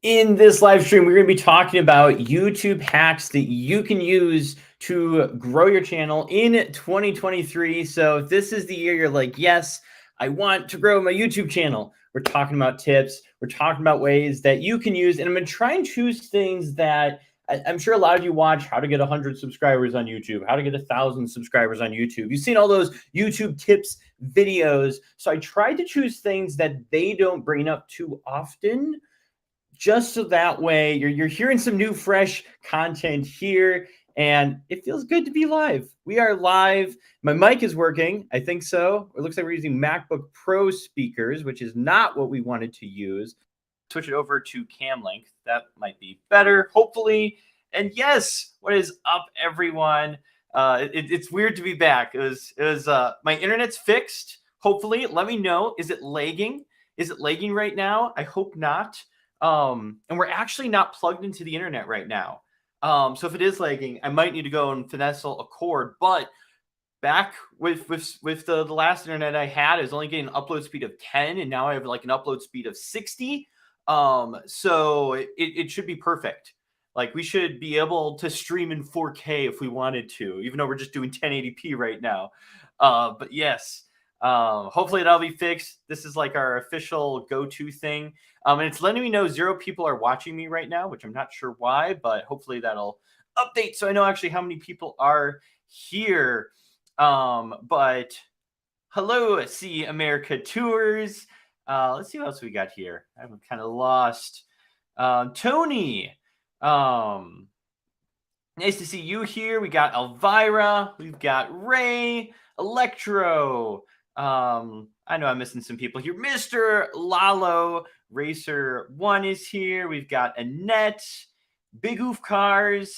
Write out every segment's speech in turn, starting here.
In this live stream, we're going to be talking about YouTube hacks that you can use to grow your channel in 2023. So if this is the year you're like, yes, I want to grow my YouTube channel, we're talking about tips. We're talking about ways that you can use. And I'm going to try and choose things that I'm sure a lot of you watch how to get 100 subscribers on YouTube, how to get 1,000 subscribers on YouTube. You've seen all those YouTube tips videos. So I tried to choose things that they don't bring up too often, just so that way you're hearing some new fresh content here, and it feels good to be live. We are live. My mic is working. I think so. It looks like we're using MacBook Pro speakers, which is not what we wanted to use. Switch it over to cam length. That might be better, hopefully. And yes, what is up, everyone? It's weird to be back. It was my internet's fixed. Hopefully, let me know. Is it lagging? Is it lagging right now? I hope not. And we're actually not plugged into the internet right now. So if it is lagging, I might need to go and finagle a cord. But back with the last internet I had, I was only getting an upload speed of 10, and now I have like an upload speed of 60. So it should be perfect. Like, we should be able to stream in 4K if we wanted to, even though we're just doing 1080p right now. But yes. Hopefully that'll be fixed. This is like our official go-to thing. And it's letting me know 0 people are watching me right now, which I'm not sure why, but hopefully that'll update so I know actually how many people are here. But hello, See America Tours. Let's see what else we got here. I'm kind of lost. Tony. Nice to see you here. We got Elvira. We've got Ray. Electro. I know I'm missing some people here. Mr. Lalo Racer 1 is here. We've got Annette, Big Oof Cars,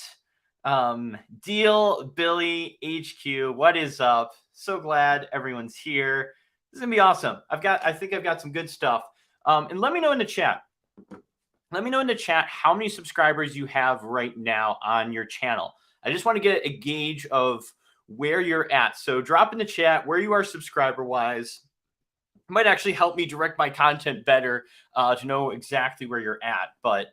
Deal, Billy, HQ. What is up? So glad everyone's here. This is gonna be awesome. I think I've got some good stuff. And let me know in the chat. Let me know in the chat how many subscribers you have right now on your channel. I just want to get a gauge of where you're at. So drop in the chat where you are subscriber-wise. It might actually help me direct my content better to know exactly where you're at. But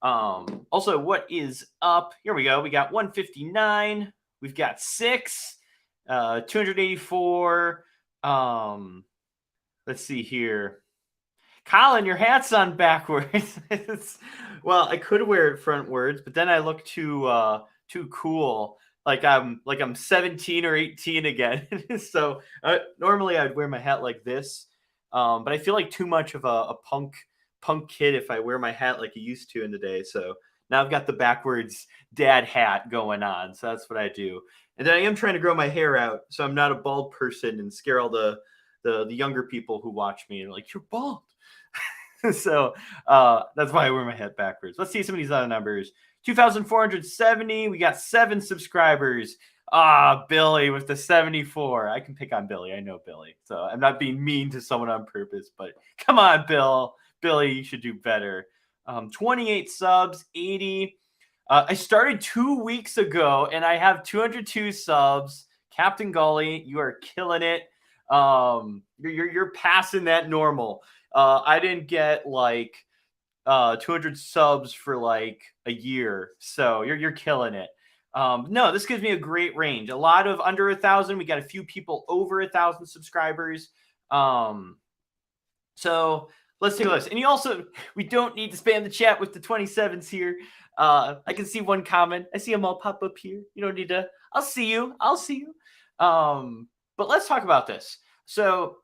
also, what is up? Here we go. We got 159. We've got 6, 284. Let's see here. Colin, your hat's on backwards. Well, I could wear it frontwards, but then I look too cool. Like I'm 17 or 18 again. So normally I'd wear my hat like this, but I feel like too much of a punk kid if I wear my hat like I used to in the day. So now I've got the backwards dad hat going on. So that's what I do. And then I am trying to grow my hair out, so I'm not a bald person and scare all the younger people who watch me and are like, you're bald. So that's why I wear my hat backwards. Let's see some of these other numbers. 2,470. We got 7 subscribers. Billy with the 74. I can pick on Billy. I know Billy. So I'm not being mean to someone on purpose, but come on, Billy, you should do better. 28 subs, 80. I started 2 weeks ago, and I have 202 subs. Captain Gully, you are killing it. You're passing that normal. I didn't get like 200 subs for like a year, so you're killing it. No, this gives me a great range. A lot of under 1,000. We got a few people over 1,000 subscribers. So let's take a look. And we don't need to spam the chat with the 27s here. I can see one comment. I see them all pop up here. You don't need to. I'll see you. But let's talk about this. So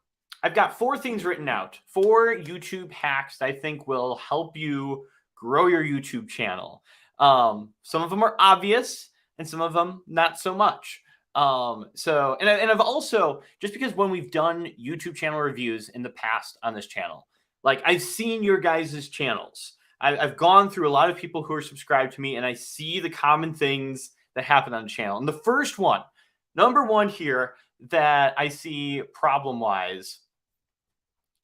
I've got 4 things written out, 4 YouTube hacks that I think will help you grow your YouTube channel. Some of them are obvious and some of them not so much. And I've also, just because when we've done YouTube channel reviews in the past on this channel, like I've seen your guys' channels. I've gone through a lot of people who are subscribed to me, and I see the common things that happen on the channel. And the first one, number 1 here that I see problem-wise,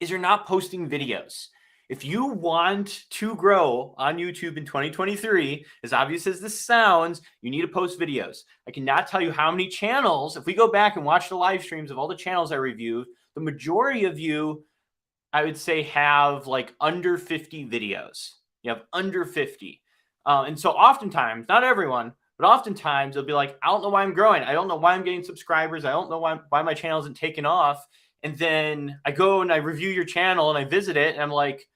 is you're not posting videos. If you want to grow on YouTube in 2023, as obvious as this sounds, you need to post videos. I cannot tell you how many channels, if we go back and watch the live streams of all the channels I reviewed, the majority of you, I would say, have like under 50 videos. You have under 50. And so oftentimes, not everyone, but oftentimes they'll be like, I don't know why I'm growing. I don't know why I'm getting subscribers. I don't know why my channel isn't taking off. And then I go and I review your channel and I visit it and I'm like,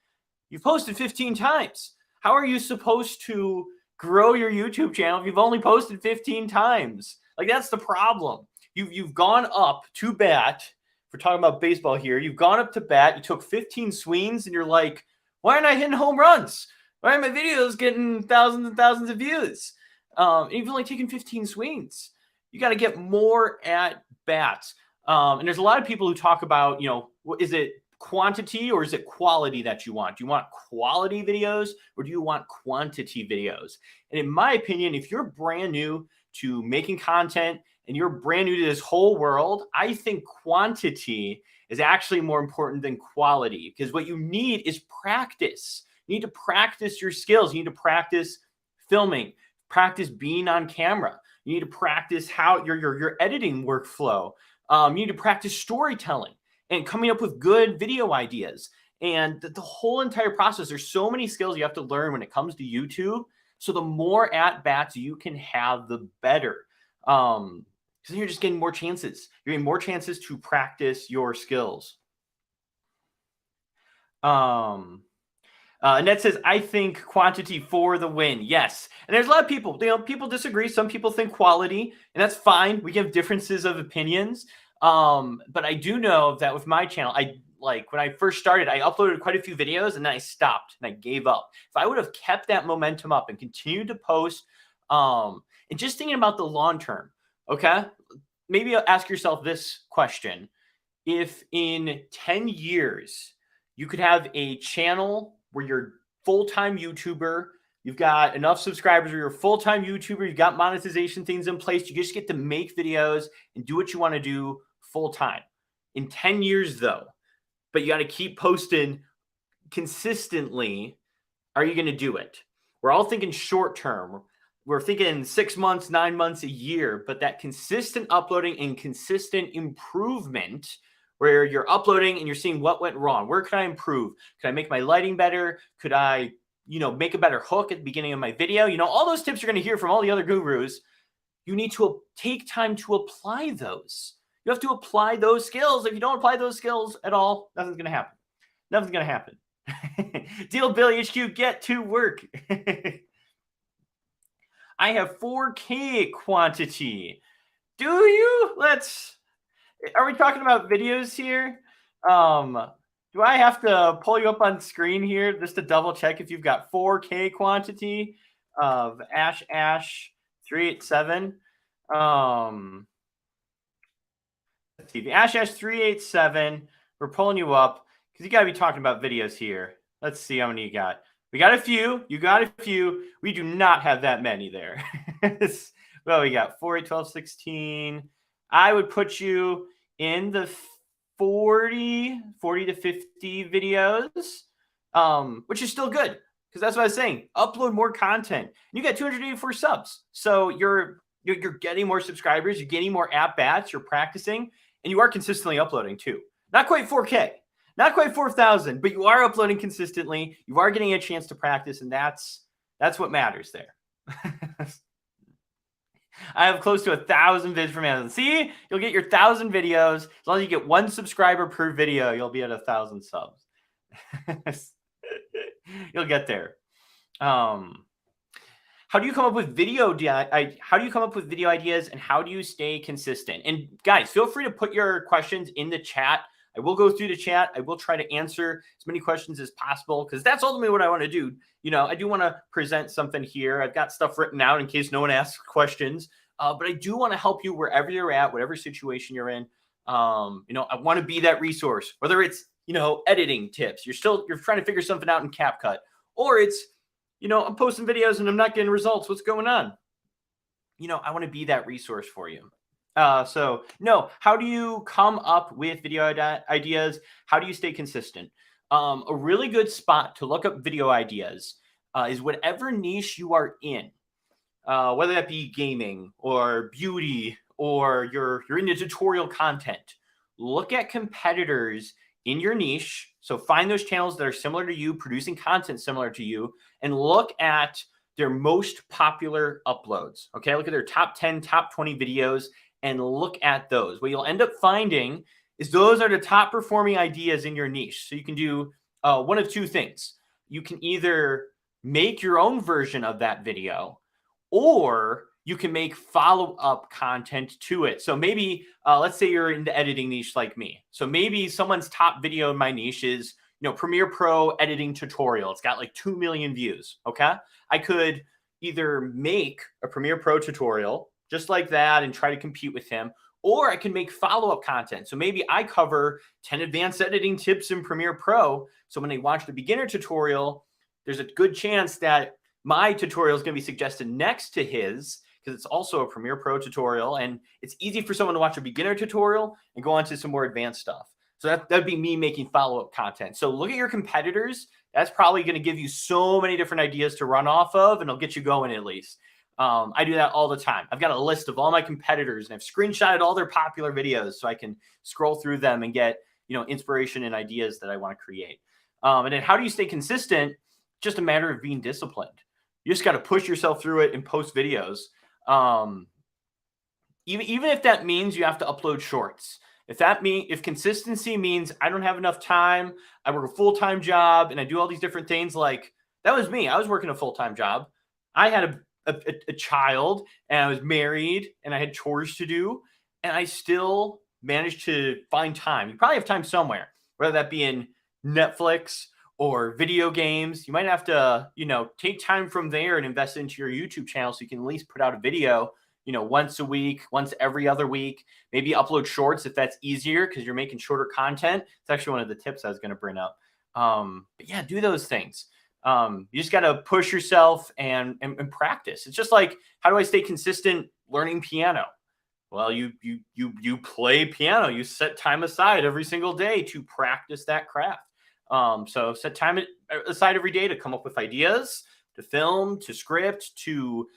you've posted 15 times. How are you supposed to grow your YouTube channel if you've only posted 15 times? Like, that's the problem. You've gone up to bat. If we're talking about baseball here, you've gone up to bat. You took 15 swings and you're like, why aren't I hitting home runs? Why are my videos getting thousands and thousands of views? And you've only taken 15 swings. You got to get more at bats. And there's a lot of people who talk about, is it quantity or is it quality that you want? Do you want quality videos or do you want quantity videos? And in my opinion, if you're brand new to making content and you're brand new to this whole world, I think quantity is actually more important than quality, because what you need is practice. You need to practice your skills. You need to practice filming, practice being on camera. You need to practice how your editing workflow. You need to practice storytelling and coming up with good video ideas. And the whole entire process, there's so many skills you have to learn when it comes to YouTube. So the more at-bats you can have, the better. Because you're just getting more chances. You're getting more chances to practice your skills. Annette says, I think quantity for the win. Yes. And there's a lot of people, people disagree. Some people think quality, and that's fine. We have differences of opinions. But I do know that with my channel, when I first started, I uploaded quite a few videos and then I stopped and I gave up. If I would have kept that momentum up and continued to post, and just thinking about the long term, okay, maybe ask yourself this question. If in 10 years, you could have a channel where you're full-time YouTuber, you've got enough subscribers, or you're a full-time YouTuber, you've got monetization things in place, you just get to make videos and do what you want to do full-time. In 10 years, though, but you got to keep posting consistently, are you going to do it? We're all thinking short-term. We're thinking 6 months, 9 months, a year, but that consistent uploading and consistent improvement where you're uploading and you're seeing what went wrong. Where could I improve? Could I make my lighting better? Could I, make a better hook at the beginning of my video? All those tips you're going to hear from all the other gurus. You need to take time to apply those. You have to apply those skills. If you don't apply those skills at all, nothing's going to happen. Nothing's going to happen. Deal Billy HQ, get to work. I have 4K quantity. Do you? Are we talking about videos here? Do I have to pull you up on screen here just to double check if you've got 4K quantity of Ash 387? Let's see, the Ash 387. We're pulling you up because you got to be talking about videos here. Let's see how many you got. We got a few. You got a few. We do not have that many there. Well, we got 4, 8, 12, 16. I would put you in the 40 to 50 videos, which is still good because that's what I was saying. Upload more content. You got 284 subs. So you're getting more subscribers. You're getting more at-bats. You're practicing. And you are consistently uploading too. Not quite 4K. Not quite 4,000, but you are uploading consistently. You are getting a chance to practice, and that's what matters there. I have close to 1,000 vids from Amazon. See, you'll get your 1,000 videos. As long as you get 1 subscriber per video, you'll be at 1,000 subs. You'll get there. How do you come up with video? How do you come up with video ideas, and how do you stay consistent? And guys, feel free to put your questions in the chat. I will go through the chat. I will try to answer as many questions as possible because that's ultimately what I want to do. I do want to present something here. I've got stuff written out in case no one asks questions, but I do want to help you wherever you're at, whatever situation you're in. I want to be that resource, whether it's, editing tips. You're trying to figure something out in CapCut, or it's, I'm posting videos and I'm not getting results. What's going on? I want to be that resource for you. How do you come up with video ideas? How do you stay consistent? A really good spot to look up video ideas is whatever niche you are in, whether that be gaming or beauty or you're into tutorial content. Look at competitors in your niche So find those channels that are similar to you, producing content similar to you, and look at their most popular uploads. Okay, look at their top 10, top 20 videos and look at those. What you'll end up finding is those are the top performing ideas in your niche. So you can do one of two things. You can either make your own version of that video, or you can make follow-up content to it. So maybe, let's say you're in the editing niche like me. So maybe someone's top video in my niche is, Premiere Pro editing tutorial. It's got like 2 million views, okay? I could either make a Premiere Pro tutorial just like that and try to compete with him, or I can make follow-up content. So maybe I cover 10 advanced editing tips in Premiere Pro. So when they watch the beginner tutorial, there's a good chance that my tutorial is going to be suggested next to his, because it's also a Premiere Pro tutorial, and it's easy for someone to watch a beginner tutorial and go on to some more advanced stuff. So that'd be me making follow-up content. So look at your competitors. That's probably going to give you so many different ideas to run off of, and it'll get you going at least. I do that all the time. I've got a list of all my competitors, and I've screenshotted all their popular videos so I can scroll through them and get, inspiration and ideas that I want to create. And then how do you stay consistent? Just a matter of being disciplined. You just got to push yourself through it and post videos. Even if that means you have to upload shorts. If consistency means I don't have enough time, I work a full-time job and I do all these different things, like that was me. I was working a full-time job. I had a child and I was married and I had chores to do, and I still managed to find time. You probably have time somewhere, whether that be in Netflix or video games. You might have to, take time from there and invest into your YouTube channel so you can at least put out a video, once a week, once every other week. Maybe upload shorts if that's easier because you're making shorter content. It's actually one of the tips I was going to bring up. But yeah, do those things. You just got to push yourself and practice. It's just like, how do I stay consistent learning piano? Well, you play piano. You set time aside every single day to practice that craft. So set time aside every day to come up with ideas, to film, to script, to,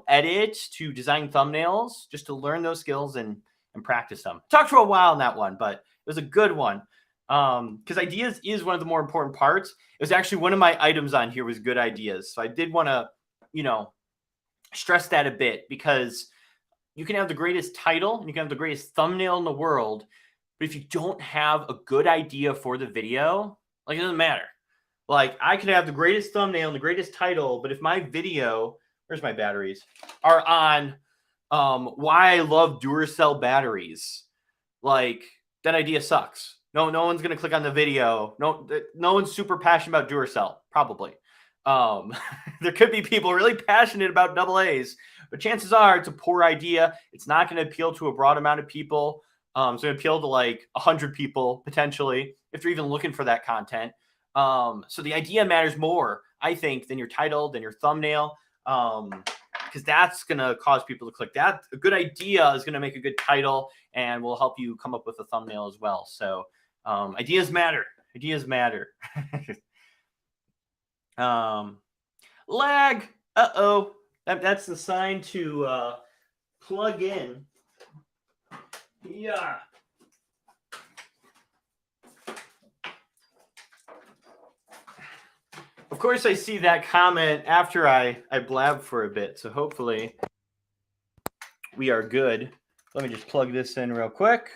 edit, to design thumbnails, just to learn those skills and practice them. Talked for a while on that one, but it was a good one. Because ideas is one of the more important parts. It was actually one of my items on here was good ideas. So I did want to, stress that a bit, because you can have the greatest title and you can have the greatest thumbnail in the world, but if you don't have a good idea for the video, like, it doesn't matter. Like, I could have the greatest thumbnail and the greatest title, but if my video, where's my batteries, are on why I love Duracell batteries, like, that idea sucks. No one's gonna click on the video. No one's super passionate about Duracell, probably. There could be people really passionate about AA's, but chances are it's a poor idea. It's not going to appeal to a broad amount of people. It's going to appeal to like 100 people potentially, if they're even looking for that content. So the idea matters more, I think, than your title, than your thumbnail, because that's going to cause people to click. That a good idea is going to make a good title and will help you come up with a thumbnail as well. So ideas matter. Ideas matter. Lag. Uh-oh. That's the sign to plug in. Yeah. Of course, I see that comment after I blab for a bit, so hopefully we are good. Let me just plug this in real quick.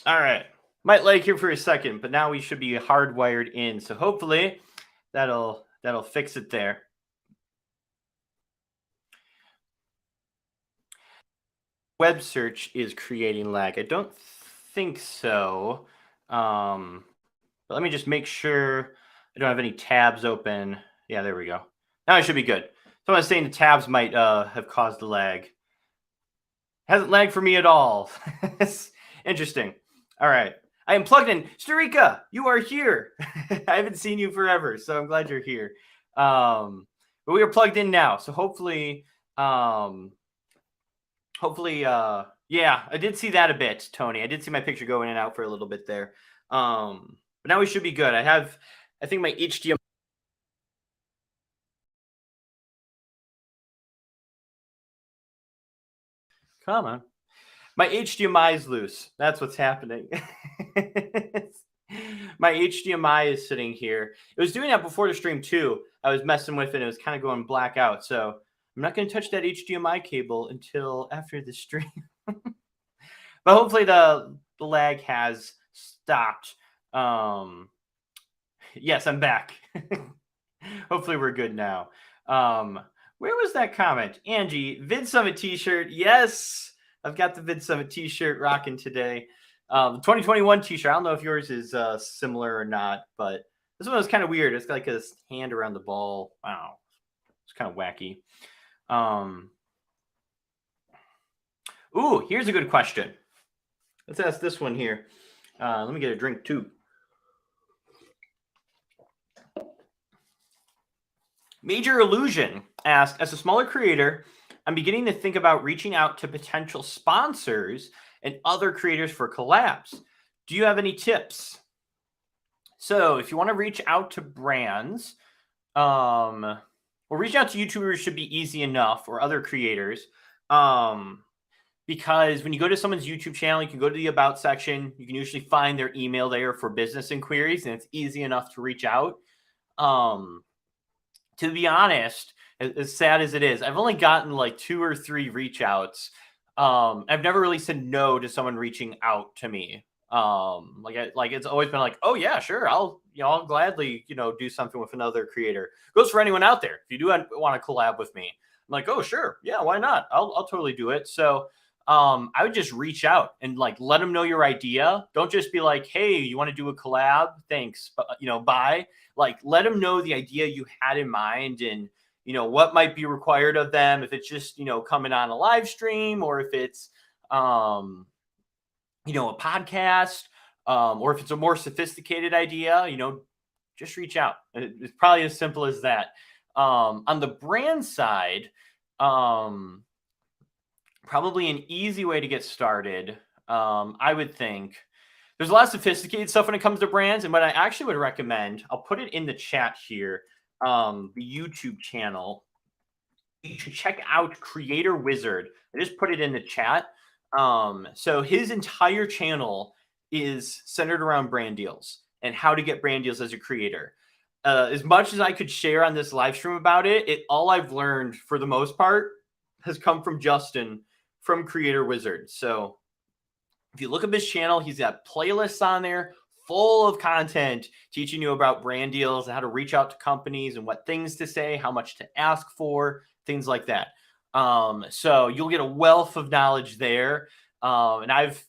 All right. Might lag here for a second, but now we should be hardwired in. So hopefully that'll fix it there. Web search is creating lag. I don't think so. But let me just make sure I don't have any tabs open. Yeah, there we go. Now I should be good. So I was saying the tabs might have caused the lag. Hasn't lagged for me at all. Interesting. All right. I am plugged in. Starika, you are here. I haven't seen you forever, so I'm glad you're here. But we are plugged in now, so hopefully, yeah, I did see that a bit, Tony. I did see my picture go in and out for a little bit there. But now we should be good. I think my HDMI. Come on. My HDMI is loose. That's what's happening. My HDMI is sitting here. It was doing that before the stream too. I was messing with it and it was kind of going black out. So I'm not going to touch that HDMI cable until after the stream. But hopefully the lag has stopped. Yes, I'm back. Hopefully we're good now. Where was that comment? Angie, Vid Summit t-shirt. Yes, I've got the Vid Summit t-shirt rocking today. The 2021 t-shirt. I don't know if yours is similar or not, but this one was kind of weird. It's got like a hand around the ball. Wow. It's kind of wacky. Ooh, here's a good question. Let's ask this one here. Let me get a drink too. Major Illusion asked, as a smaller creator, I'm beginning to think about reaching out to potential sponsors and other creators for collabs. Do you have any tips? So if you want to reach out to brands, well, reaching out to YouTubers should be easy enough, or other creators, because when you go to someone's YouTube channel, you can go to the About section. You can usually find their email there for business inquiries, and it's easy enough to reach out. To be honest, as sad as it is, I've only gotten like 2 or 3 reach outs. I've never really said no to someone reaching out to me. Like it's always been like, oh yeah, sure, I'll gladly do something with another creator. Goes for anyone out there. If you do want to collab with me, I'm like, oh sure, yeah, why not? I'll totally do it. So I would just reach out and like let them know your idea. Don't just be like, hey, you want to do a collab? Thanks, but bye. Like let them know the idea you had in mind and what might be required of them. If it's just coming on a live stream, or if it's a podcast, or if it's a more sophisticated idea, just reach out. It's probably as simple as that. On the brand side, probably an easy way to get started, I would think. There's a lot of sophisticated stuff when it comes to brands, and what I actually would recommend, I'll put it in the chat here, the YouTube channel. You should check out Creator Wizard. I just put it in the chat. So his entire channel is centered around brand deals and how to get brand deals as a creator. As much as I could share on this live stream about it, all I've learned for the most part has come from Justin from Creator Wizard. So if you look up his channel, he's got playlists on there full of content teaching you about brand deals and how to reach out to companies and what things to say, how much to ask for, things like that. So you'll get a wealth of knowledge there. And I've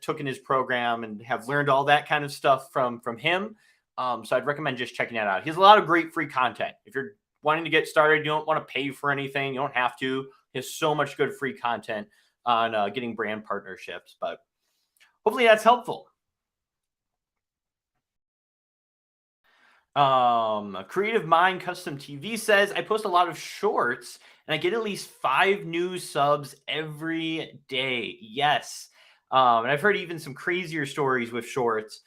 taken his program and have learned all that kind of stuff from him. So I'd recommend just checking that out. He has a lot of great free content. If you're wanting to get started, you don't want to pay for anything, you don't have to. He has so much good free content on getting brand partnerships, but hopefully that's helpful. Creative Mind Custom TV says, I post a lot of shorts and I get at least 5 new subs every day. Yes. And I've heard even some crazier stories with shorts.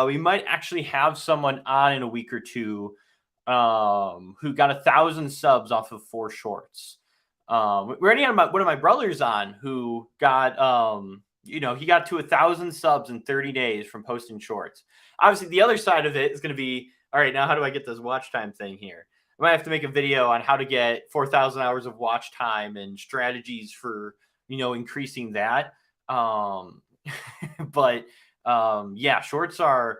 We might actually have someone on in a week or two who got 1,000 subs off of 4 shorts. We already had one of my brothers on who got, he got to 1,000 subs in 30 days from posting shorts. Obviously, the other side of it is going to be, all right, now how do I get this watch time thing here? I might have to make a video on how to get 4,000 hours of watch time and strategies for, increasing that. But yeah, shorts are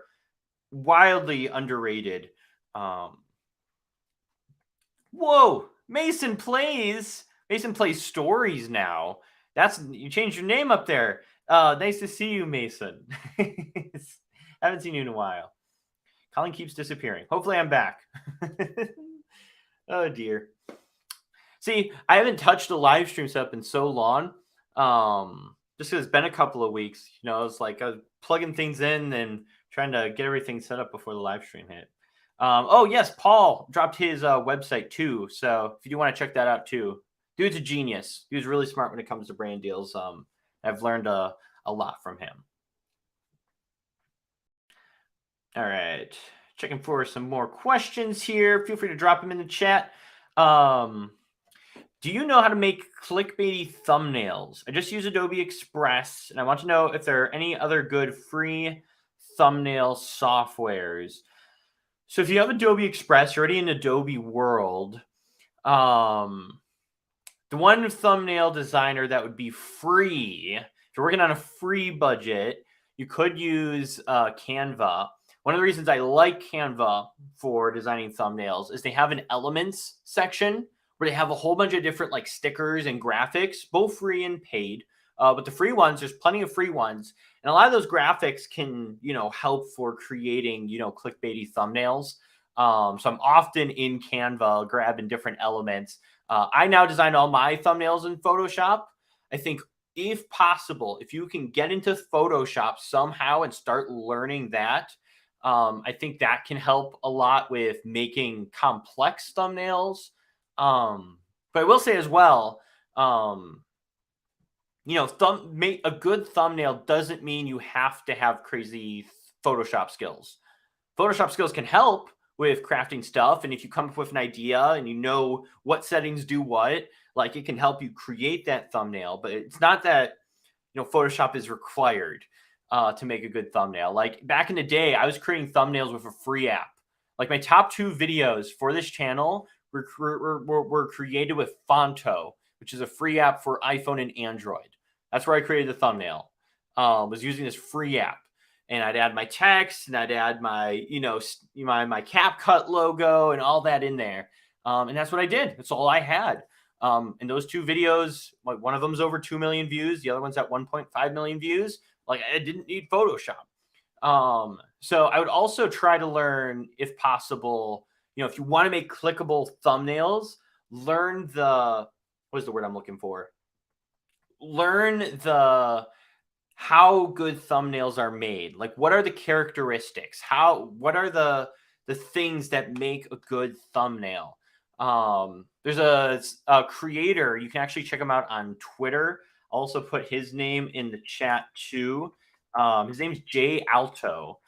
wildly underrated. Whoa, Mason plays stories now. You changed your name up there. Nice to see you, Mason. Haven't seen you in a while. Colin keeps disappearing. Hopefully I'm back. Oh dear. See, I haven't touched a live stream setup in so long. Just because it's been a couple of weeks. It's like I was plugging things in and trying to get everything set up before the live stream hit. Oh yes, Paul dropped his website too. So if you do want to check that out too, dude's a genius. Dude's really smart when it comes to brand deals. I've learned a lot from him. All right, checking for some more questions here. Feel free to drop them in the chat. Do you know how to make clickbaity thumbnails? I just use Adobe Express, and I want to know if there are any other good free thumbnail softwares. So if you have Adobe Express, you're already in Adobe world. The one thumbnail designer that would be free, if you're working on a free budget, you could use Canva. One of the reasons I like Canva for designing thumbnails is they have an elements section where they have a whole bunch of different like stickers and graphics, both free and paid. But the free ones, there's plenty of free ones. And a lot of those graphics can, help for creating, clickbaity thumbnails. So I'm often in Canva grabbing different elements. I now design all my thumbnails in Photoshop. I think if possible, if you can get into Photoshop somehow and start learning that, I think that can help a lot with making complex thumbnails. But I will say as well, make a good thumbnail doesn't mean you have to have crazy Photoshop skills. Photoshop skills can help with crafting stuff. And if you come up with an idea and you know what settings do what, like it can help you create that thumbnail. But it's not that, Photoshop is required to make a good thumbnail. Like back in the day, I was creating thumbnails with a free app. Like my top 2 videos for this channel were created with Fonto, which is a free app for iPhone and Android. That's where I created the thumbnail. Was using this free app. And I'd add my text and I'd add my, my CapCut logo and all that in there. And that's what I did. That's all I had. And those 2 videos, like one of them's over 2 million views. The other one's at 1.5 million views. Like I didn't need Photoshop. So I would also try to learn, if possible, if you want to make clickable thumbnails, learn what is the word I'm looking for? Learn how good thumbnails are made. Like what are the characteristics? What are the things that make a good thumbnail? There's a creator, you can actually check him out on Twitter. I'll also put his name in the chat too. His name's Jay Alto.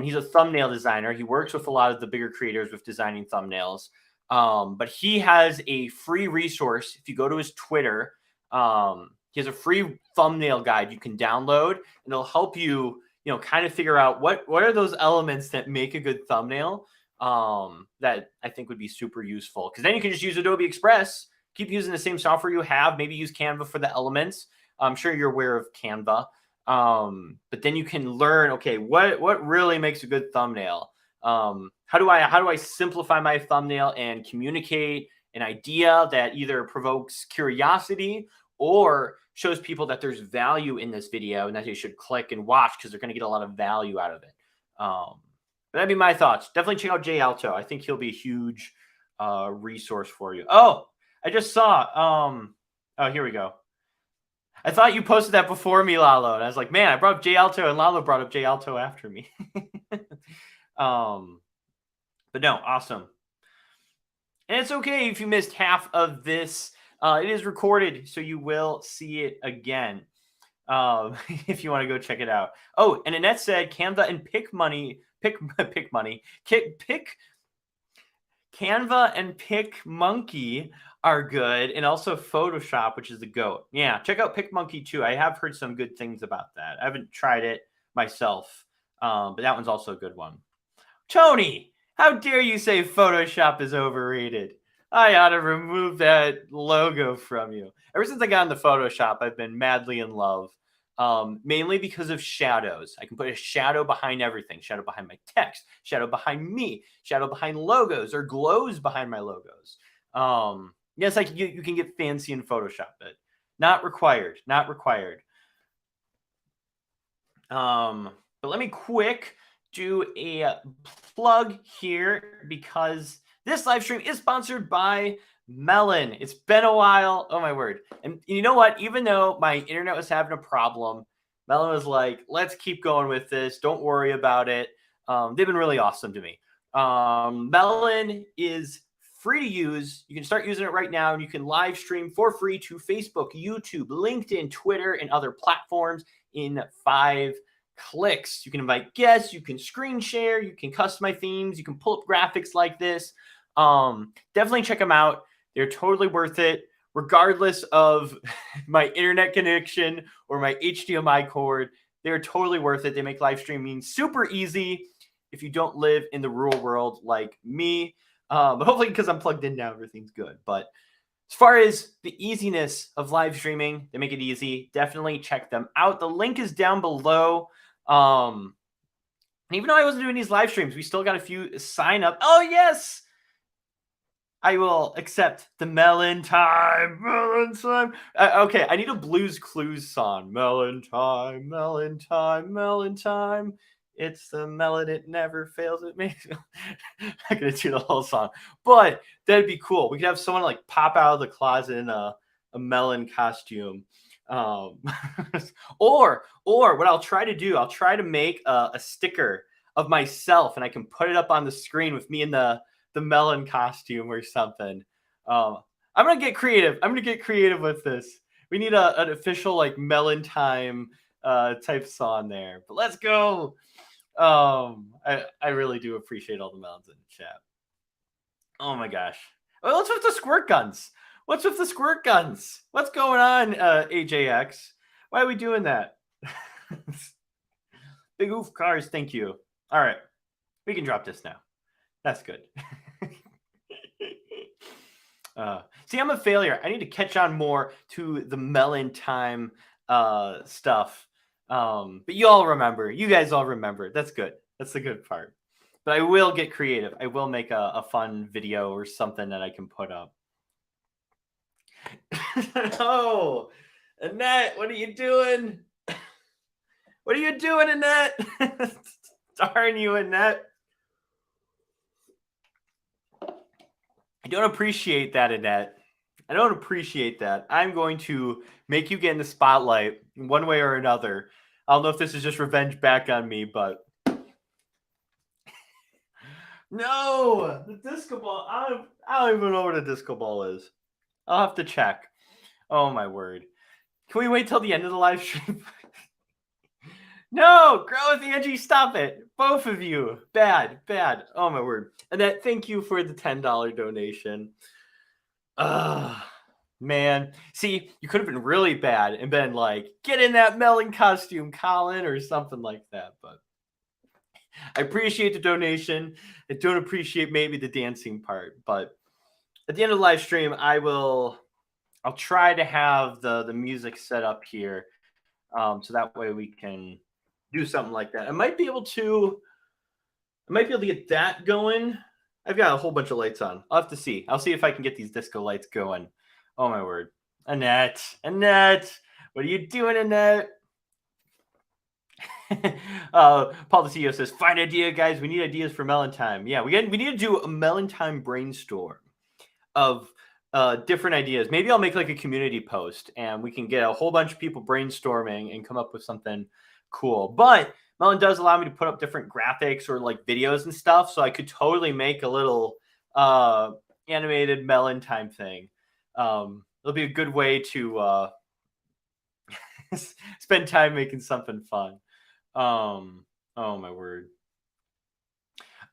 He's a thumbnail designer. He works with a lot of the bigger creators with designing thumbnails. But he has a free resource. If you go to his Twitter, he has a free thumbnail guide you can download, and it'll help you, kind of figure out what are those elements that make a good thumbnail. That I think would be super useful, because then you can just use Adobe Express, keep using the same software you have, maybe use Canva for the elements. I'm sure you're aware of Canva. But then you can learn, okay, what really makes a good thumbnail? How do I simplify my thumbnail and communicate an idea that either provokes curiosity or shows people that there's value in this video and that they should click and watch because they're going to get a lot of value out of it. But that'd be my thoughts. Definitely check out Jay Alto. I think he'll be a huge resource for you. Oh, I just saw. Oh, here we go. I thought you posted that before me, Lalo. And I was like, man, I brought up Jay Alto and Lalo brought up Jay Alto after me. But no, awesome. And it's okay if you missed half of this. It is recorded, so you will see it again if you want to go check it out. Oh, and Annette said Canva and Canva and PicMonkey are good, and also Photoshop, which is the GOAT. Yeah, check out PicMonkey too. I have heard some good things about that. I haven't tried it myself, but that one's also a good one. Tony, how dare you say Photoshop is overrated? I ought to remove that logo from you. Ever since I got into Photoshop, I've been madly in love, mainly because of shadows. I can put a shadow behind everything. Shadow behind my text, shadow behind me, shadow behind logos, or glows behind my logos. Yes, like you can get fancy in Photoshop, but not required. Not required. But let me quick do a plug here, because this live stream is sponsored by Melon. It's been a while. Oh, my word. And you know what? Even though my internet was having a problem, Melon was like, let's keep going with this. Don't worry about it. They've been really awesome to me. Melon is free to use. You can start using it right now, and you can live stream for free to Facebook, YouTube, LinkedIn, Twitter, and other platforms in 5 clicks. You can invite guests, you can screen share, you can customize themes, you can pull up graphics like this. Definitely check them out. They're totally worth it. regardless of my internet connection or my HDMI cord. They're totally worth it. They make live streaming super easy if you don't live in the rural world like me. But hopefully, because I'm plugged in now, everything's good. But as far as the easiness of live streaming, they make it easy. Definitely check them out. The link is down below. And even though I wasn't doing these live streams, we still got a few sign up. Oh, yes. I will accept the melon time. Melon time. Okay, I need a Blues Clues song. Melon time, melon time, melon time. It's the melon, it never fails. It makes me. I'm not gonna do the whole song, but that'd be cool. We could have someone like pop out of the closet in a melon costume. Or what I'll try to do, I'll try to make a sticker of myself, and I can put it up on the screen with me in the melon costume or something. I'm gonna get creative. I'm gonna get creative with this. We need an official like melon time type song there. But let's go. I really do appreciate all the melons in the chat. Oh my gosh. Well, what's with the squirt guns? What's with the squirt guns? What's going on, AJX? Why are we doing that? Big oof cars, thank you. All right, we can drop this now. That's good. See, I'm a failure. I need to catch on more to the melon time stuff. But you all remember. You guys all remember. That's good. That's the good part. But I will get creative. I will make a fun video or something that I can put up. Oh, Annette, what are you doing? What are you doing, Annette? Darn you, Annette. I don't appreciate that, Annette. I don't appreciate that. I'm going to make you get in the spotlight one way or another. I don't know if this is just revenge back on me, but no, the disco ball. I don't even know what a disco ball is. I'll have to check. Oh my word! Can we wait till the end of the live stream? No, grow with Angie, stop it. Both of you. Bad. Oh my word. Annette, thank you for the $10 donation. Man. See, you could have been really bad and been like, get in that melon costume, Colin, or something like that. But I appreciate the donation. I don't appreciate maybe the dancing part. But at the end of the live stream, I'll try to have the music set up here. So that way we can do something like that. I might be able to get that going. I've got a whole bunch of lights on. I'll have to see. I'll see if I can get these disco lights going. Oh my word. Annette, what are you doing, Annette? Paul the CEO says, fine idea, guys. We need ideas for melon time. Yeah, we need to do a melon time brainstorm of different ideas. Maybe I'll make like a community post and we can get a whole bunch of people brainstorming and come up with something cool. But Melon does allow me to put up different graphics or like videos and stuff. So I could totally make a little animated melon time thing. It'll be a good way to spend time making something fun. Oh my word.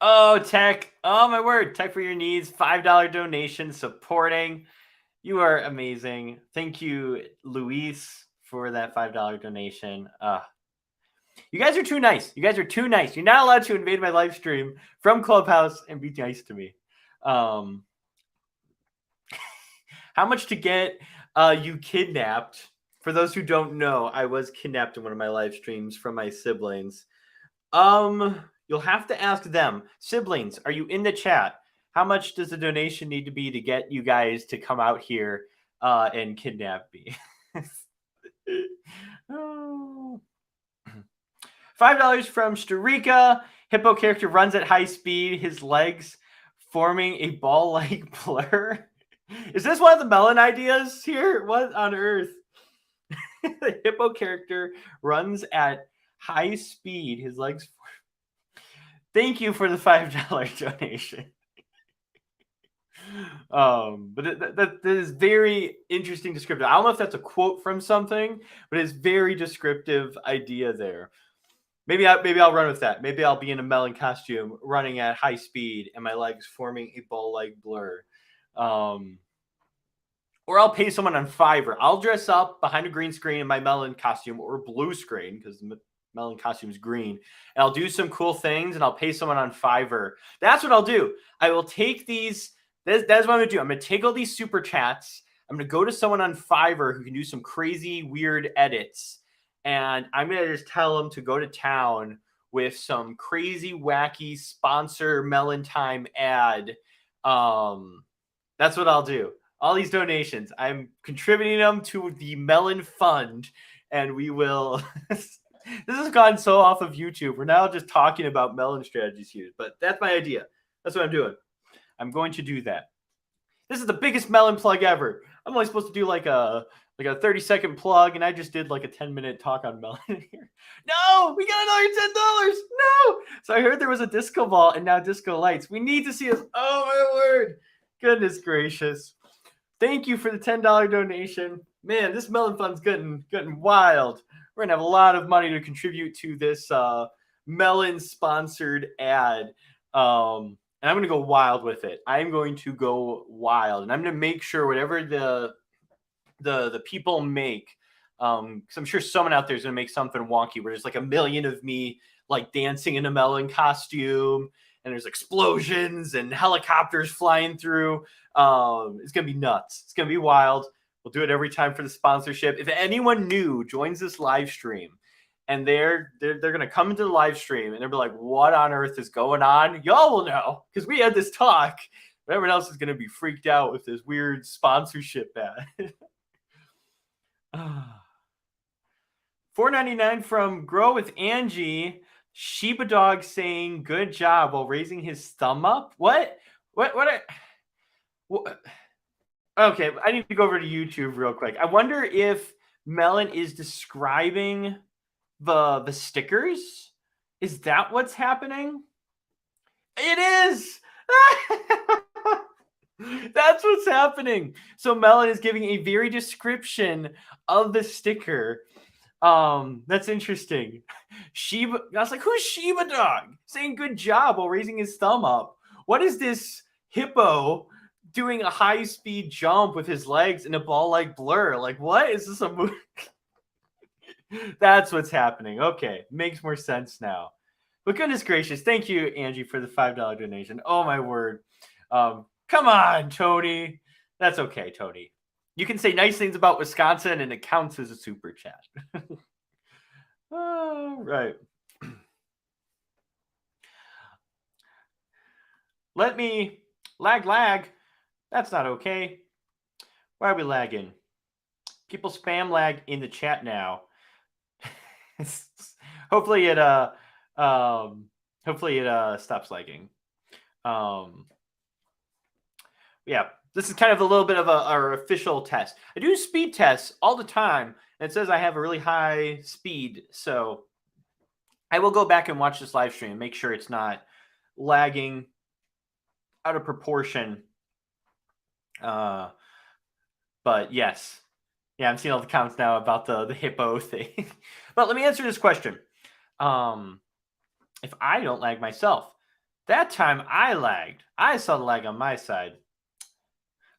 Oh, Tech. Oh my word. Tech for your needs. $5 donation supporting. You are amazing. Thank you, Luis, for that $5 donation. You guys are too nice. You're not allowed to invade my live stream from Clubhouse and be nice to me. How much to get you kidnapped? For those who don't know, I was kidnapped in one of my live streams from my siblings. You'll have to ask them. Siblings, are you in the chat? How much does the donation need to be to get you guys to come out here and kidnap me? Oh. $5 from Starika. Hippo character runs at high speed, his legs forming a ball-like blur. Is this one of the melon ideas here? What on earth? The hippo character runs at high speed, his legs. Thank you for the $5 donation. But that is very interesting descriptive. I don't know if that's a quote from something, but it's very descriptive idea there. Maybe I'll run with that. Maybe I'll be in a melon costume running at high speed and my legs forming a ball-like blur. or I'll pay someone on Fiverr. I'll dress up behind a green screen in my melon costume or blue screen because the melon costume is green. And I'll do some cool things and I'll pay someone on Fiverr. That's what I'll do. I will take these. That's what I'm going to do. I'm going to take all these super chats. I'm going to go to someone on Fiverr who can do some crazy, weird edits. And I'm going to just tell them to go to town with some crazy, wacky sponsor Melon Time ad. That's what I'll do. All these donations, I'm contributing them to the Melon Fund, and we will. This has gone so off of YouTube. We're now just talking about melon strategies here, but that's my idea. That's what I'm doing. I'm going to do that. This is the biggest melon plug ever. I'm only supposed to do like a 30-second plug, and I just did like a 10-minute talk on melon here. No, we got another $10. No. So I heard there was a disco ball and now disco lights. We need to see us. Oh my word. Goodness gracious. Thank you for the $10 donation. Man, this melon fund's getting wild. We're gonna have a lot of money to contribute to this melon sponsored ad. And I'm gonna go wild with it. I'm going to go wild, and I'm gonna make sure whatever the people make, because I'm sure someone out there is gonna make something wonky where there's like a million of me like dancing in a melon costume, and there's explosions and helicopters flying through. It's gonna be nuts. It's gonna be wild. We'll do it every time for the sponsorship. If anyone new joins this live stream and they're gonna come into the live stream and they'll be like, "What on earth is going on?" Y'all will know because we had this talk. But everyone else is gonna be freaked out with this weird sponsorship ad. $4.99 from Grow with Angie. Shiba Dog saying good job while raising his thumb up. What? Okay, I need to go over to YouTube real quick. I wonder if Melon is describing the stickers. Is that what's happening? It is. That's what's happening. So Melon is giving a very description of the sticker. That's interesting. Shiba, I was like, who's Shiba Dog saying good job while raising his thumb up? What is this hippo doing a high-speed jump with his legs in a ball-like blur? Like, what is this a movie? That's what's happening. Okay, makes more sense now. But goodness gracious, thank you, Angie, for the $5 donation. Oh my word. Come on, Tony. That's okay, Tony. You can say nice things about Wisconsin, and it counts as a super chat. All right. Let me lag. That's not okay. Why are we lagging? People spam lag in the chat now. Hopefully it stops lagging. Yeah, this is kind of a little bit of our official test. I do speed tests all the time, and it says I have a really high speed. So I will go back and watch this live stream and make sure it's not lagging out of proportion. But yes. Yeah, I'm seeing all the comments now about the hippo thing. But let me answer this question. If I don't lag myself, that time I lagged. I saw the lag on my side.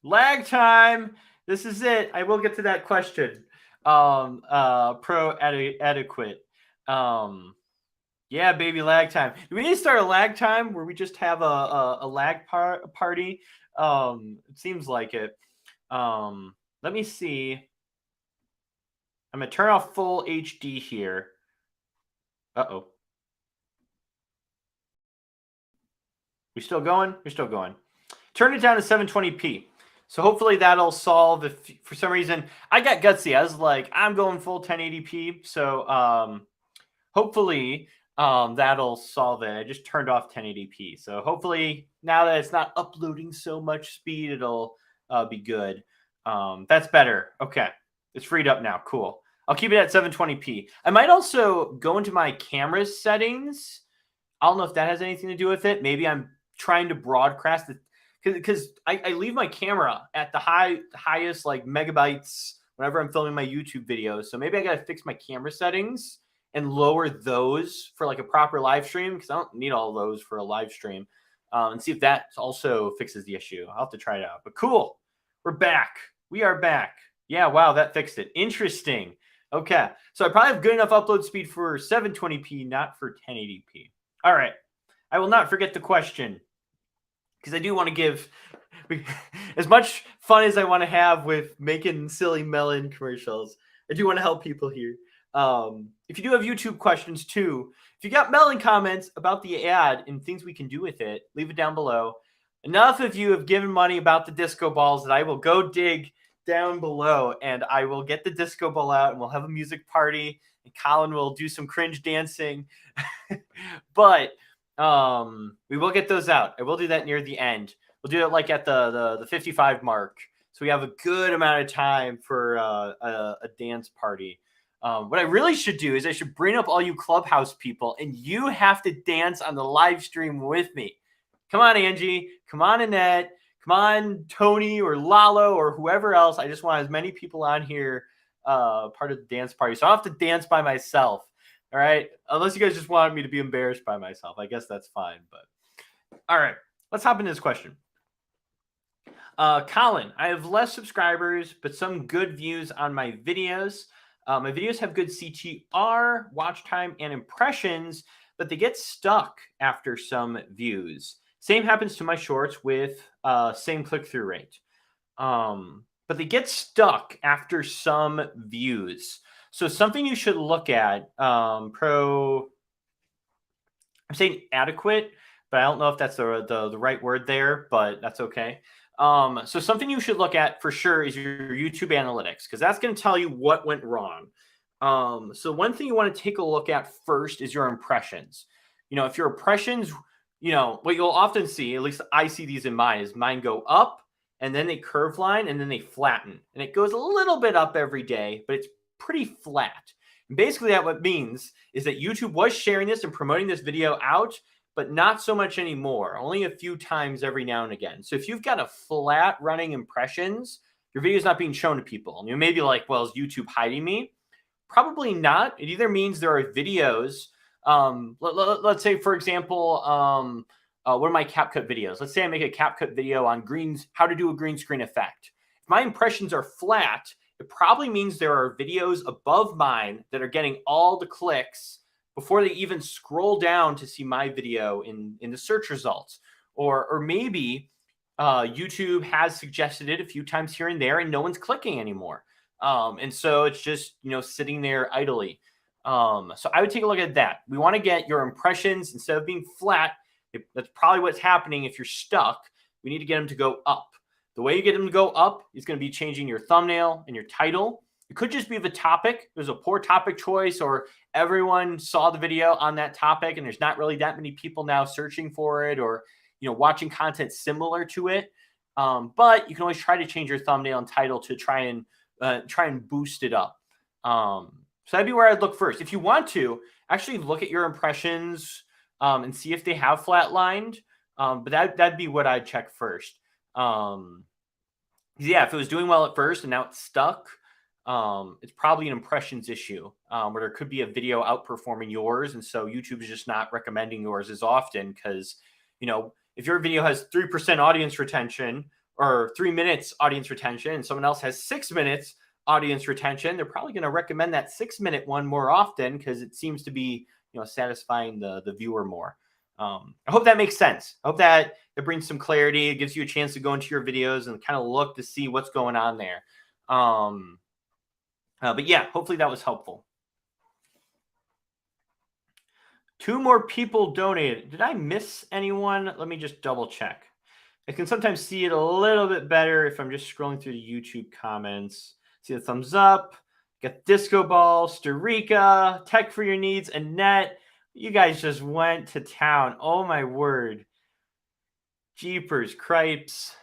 Lag time. This is it. I will get to that question. Pro adequate. Yeah, baby, lag time. Do we need to start a lag time where we just have a lag party? It seems like it. Let me see. I'm going to turn off full HD here. Uh-oh. We still going? We're still going. Turn it down to 720p. So hopefully that'll solve if for some reason I got gutsy. I was like, I'm going full 1080p. So hopefully that'll solve it. I just turned off 1080p. So hopefully now that it's not uploading so much speed, it'll be good. That's better. Okay. It's freed up now. Cool. I'll keep it at 720p. I might also go into my camera settings. I don't know if that has anything to do with it. Maybe I'm trying to broadcast it because I leave my camera at the highest like megabytes whenever I'm filming my YouTube videos. So maybe I got to fix my camera settings and lower those for like a proper live stream because I don't need all those for a live stream. And see if that also fixes the issue. I'll have to try it out. But cool. We're back. We are back. Yeah, wow, that fixed it. Interesting. Okay, so I probably have good enough upload speed for 720p, not for 1080p. All right, I will not forget the question because I do want to give as much fun as I want to have with making silly melon commercials. I do want to help people here. If you do have YouTube questions too, if you got melon comments about the ad and things we can do with it, leave it down below. Enough of you have given money about the disco balls that I will go dig down below and I will get the disco ball out and we'll have a music party and Colin will do some cringe dancing. But we will get those out. I will do that near the end. We'll do it like at the 55 mark. So we have a good amount of time for a dance party. What I really should do is I should bring up all you Clubhouse people and you have to dance on the live stream with me. Come on, Angie. Come on, Annette. Come on, Tony or Lalo or whoever else. I just want as many people on here part of the dance party. So I'll have to dance by myself. All right. Unless you guys just want me to be embarrassed by myself. I guess that's fine. But all right. Let's hop into this question. Colin, I have less subscribers, but some good views on my videos. My videos have good CTR, watch time, and impressions, but they get stuck after some views. Same happens to my shorts with same click-through rate. But they get stuck after some views. So something you should look at, I'm saying adequate, but I don't know if that's the right word there, but that's okay. So something you should look at for sure is your YouTube analytics, because that's going to tell you what went wrong. So one thing you want to take a look at first is your impressions. If your impressions, what you'll often see, at least I see these in mine, is mine go up and then they curve line and then they flatten. And it goes a little bit up every day, but it's pretty flat. And basically that what means is that YouTube was sharing this and promoting this video out, but not so much anymore, only a few times every now and again. So if you've got a flat running impressions, your video is not being shown to people. And you may be like, well, is YouTube hiding me? Probably not. It either means there are videos. Let's say, for example, one of my CapCut videos. Let's say I make a CapCut video on how to do a green screen effect. If my impressions are flat, it probably means there are videos above mine that are getting all the clicks before they even scroll down to see my video in the search results. Or maybe YouTube has suggested it a few times here and there and no one's clicking anymore. And so it's just, sitting there idly. So I would take a look at that. We want to get your impressions, instead of being flat, that's probably what's happening if you're stuck. We need to get them to go up. The way you get them to go up is going to be changing your thumbnail and your title. It could just be the topic. There's a poor topic choice, or everyone saw the video on that topic and there's not really that many people now searching for it, or watching content similar to it. But you can always try to change your thumbnail and title to try and boost it up. So that'd be where I'd look first. If you want to actually look at your impressions and see if they have flatlined, but that'd be what I'd check first. Yeah, if it was doing well at first and now it's stuck, it's probably an impressions issue, where there could be a video outperforming yours, and so YouTube is just not recommending yours as often because, if your video has 3% audience retention or 3 minutes audience retention and someone else has 6 minutes audience retention, they're probably going to recommend that 6-minute one more often because it seems to be, satisfying the viewer more. I hope that makes sense. I hope that it brings some clarity. It gives you a chance to go into your videos and kind of look to see what's going on there. But yeah, hopefully that was helpful. 2 more people donated. Did I miss anyone? Let me just double check. I can sometimes see it a little bit better if I'm just scrolling through the YouTube comments. See the thumbs up. Got Disco Ball, Starika, Tech for Your Needs, Annette. You guys just went to town. Oh my word. Jeepers, cripes.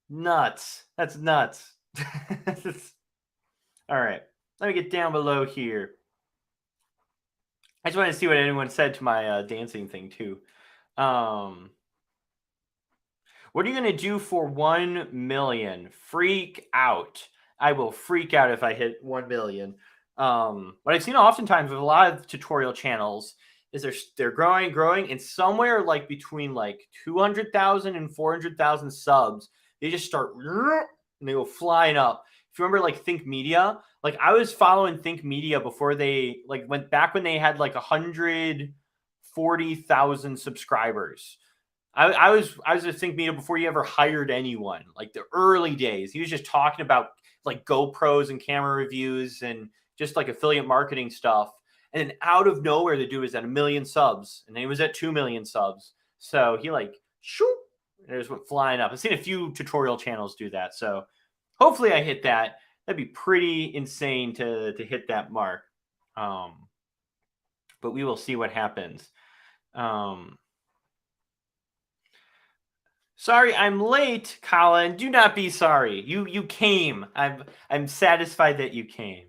Nuts. That's nuts. All right. Let me get down below here. I just want to see what anyone said to my dancing thing too. What are you going to do for 1 million? Freak out. I will freak out if I hit 1 million. What I've seen oftentimes with a lot of tutorial channels is they're growing, and somewhere like between like 200,000 and 400,000 subs, they just start and they go flying up. if you remember like Think Media, like I was following Think Media before they like went back when they had like 140,000 subscribers. I was just Think Media before you ever hired anyone, like the early days. He was just talking about like GoPros and camera reviews and just like affiliate marketing stuff. And then out of nowhere, the dude was at 1 million subs, and then he was at 2 million subs. So he like shoot, and it just went flying up. I've seen a few tutorial channels do that. So hopefully I hit that. That'd be pretty insane to hit that mark. But we will see what happens. Sorry, I'm late, Colin. Do not be sorry. You came. I'm satisfied that you came.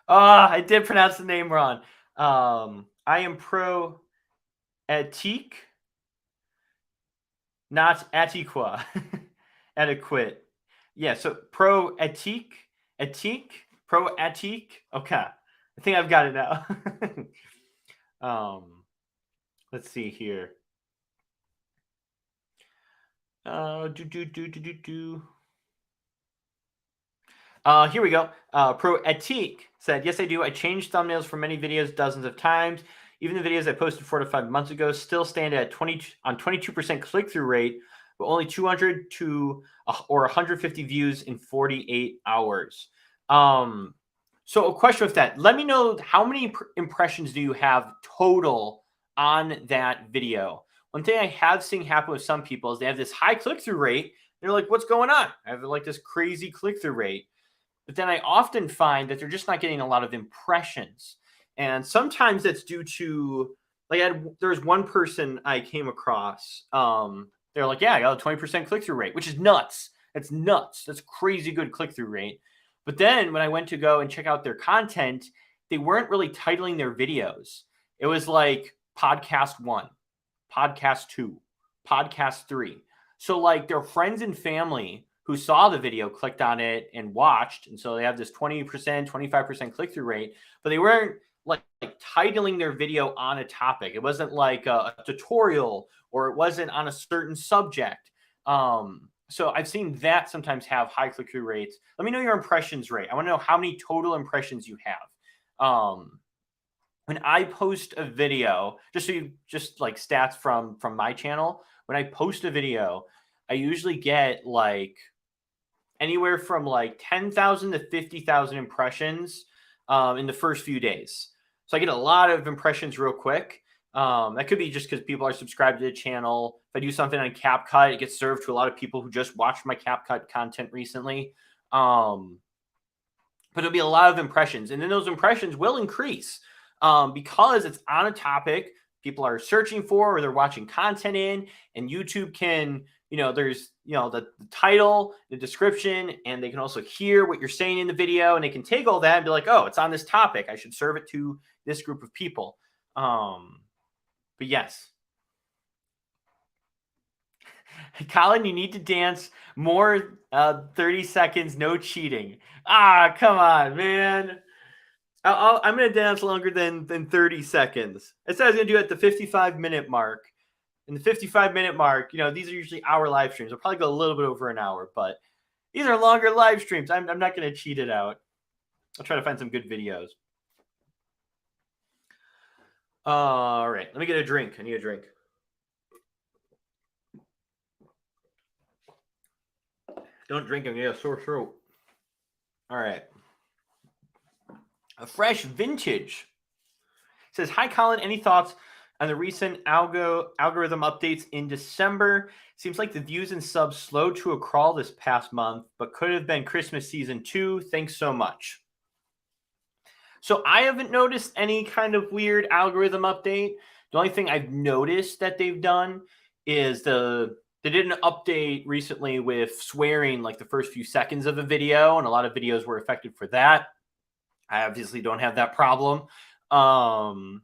I did pronounce the name wrong. I am pro etique, not atiqua. Adequate. Yeah, so pro etique, pro etique. Okay. I think I've got it now. Let's see here. Here we go. Pro Etique said, yes, I do. I changed thumbnails for many videos dozens of times. Even the videos I posted 4 to 5 months ago still stand at 22% click-through rate, but only 200 to or 150 views in 48 hours. So a question with that. Let me know, how many impressions do you have total on that video? One thing I have seen happen with some people is they have this high click-through rate. They're like, what's going on? I have like this crazy click-through rate. But then I often find that they're just not getting a lot of impressions. And sometimes that's due to, like, there's one person I came across. They're like, yeah, I got a 20% click-through rate, which is nuts. That's nuts. That's crazy good click-through rate. But then when I went to go and check out their content, they weren't really titling their videos. It was like podcast 1, podcast 2, podcast 3. So like their friends and family who saw the video clicked on it and watched. And so they have this 20%, 25% click-through rate, but they weren't like titling their video on a topic. It wasn't like a tutorial, or it wasn't on a certain subject. So I've seen that sometimes have high click-through rates. Let me know your impressions rate. I want to know how many total impressions you have. When I post a video, just like stats from my channel, when I post a video, I usually get like anywhere from like 10,000 to 50,000 impressions in the first few days. So I get a lot of impressions real quick. That could be just because people are subscribed to the channel. If I do something on CapCut, it gets served to a lot of people who just watched my CapCut content recently. But it'll be a lot of impressions. And then those impressions will increase because it's on a topic people are searching for or they're watching content in, and YouTube can, there's, the title, the description, and they can also hear what you're saying in the video, and they can take all that and be like, oh, it's on this topic. I should serve it to this group of people. But yes. Colin, you need to dance more 30 seconds, no cheating. Come on, man. I'm going to dance longer than 30 seconds. I said I was going to do it at the 55-minute mark. In the 55-minute mark, these are usually hour live streams. I'll probably go a little bit over an hour, but these are longer live streams. I'm not going to cheat it out. I'll try to find some good videos. All right, let me get a drink. I need a drink. Don't drink, I'm going to get a sore throat. All right. A fresh vintage says, hi, Colin. Any thoughts on the recent algorithm updates in December? Seems like the views and subs slowed to a crawl this past month, but could have been Christmas season 2. Thanks so much. So I haven't noticed any kind of weird algorithm update. The only thing I've noticed that they've done is they did an update recently with swearing like the first few seconds of a video, and a lot of videos were affected for that. I obviously don't have that problem. But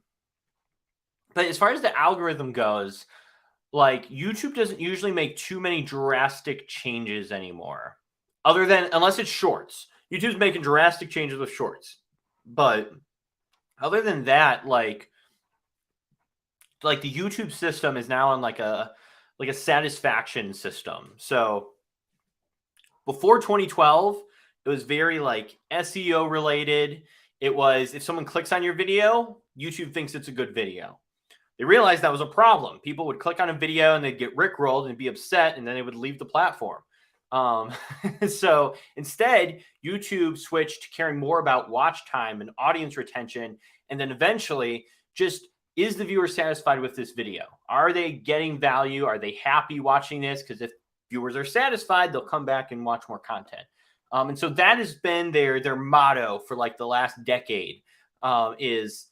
as far as the algorithm goes, like YouTube doesn't usually make too many drastic changes anymore, unless it's shorts. YouTube's making drastic changes with shorts. But other than that, like the YouTube system is now on like a satisfaction system. So Before 2012, it was very like SEO related. It was, if someone clicks on your video, YouTube thinks it's a good video. They realized that was a problem. People would click on a video and they'd get rickrolled and be upset, and then they would leave the platform. So instead, YouTube switched to caring more about watch time and audience retention. And then eventually, just, is the viewer satisfied with this video? Are they getting value? Are they happy watching this? Because if viewers are satisfied, they'll come back and watch more content. And so that has been their motto for like the last decade, is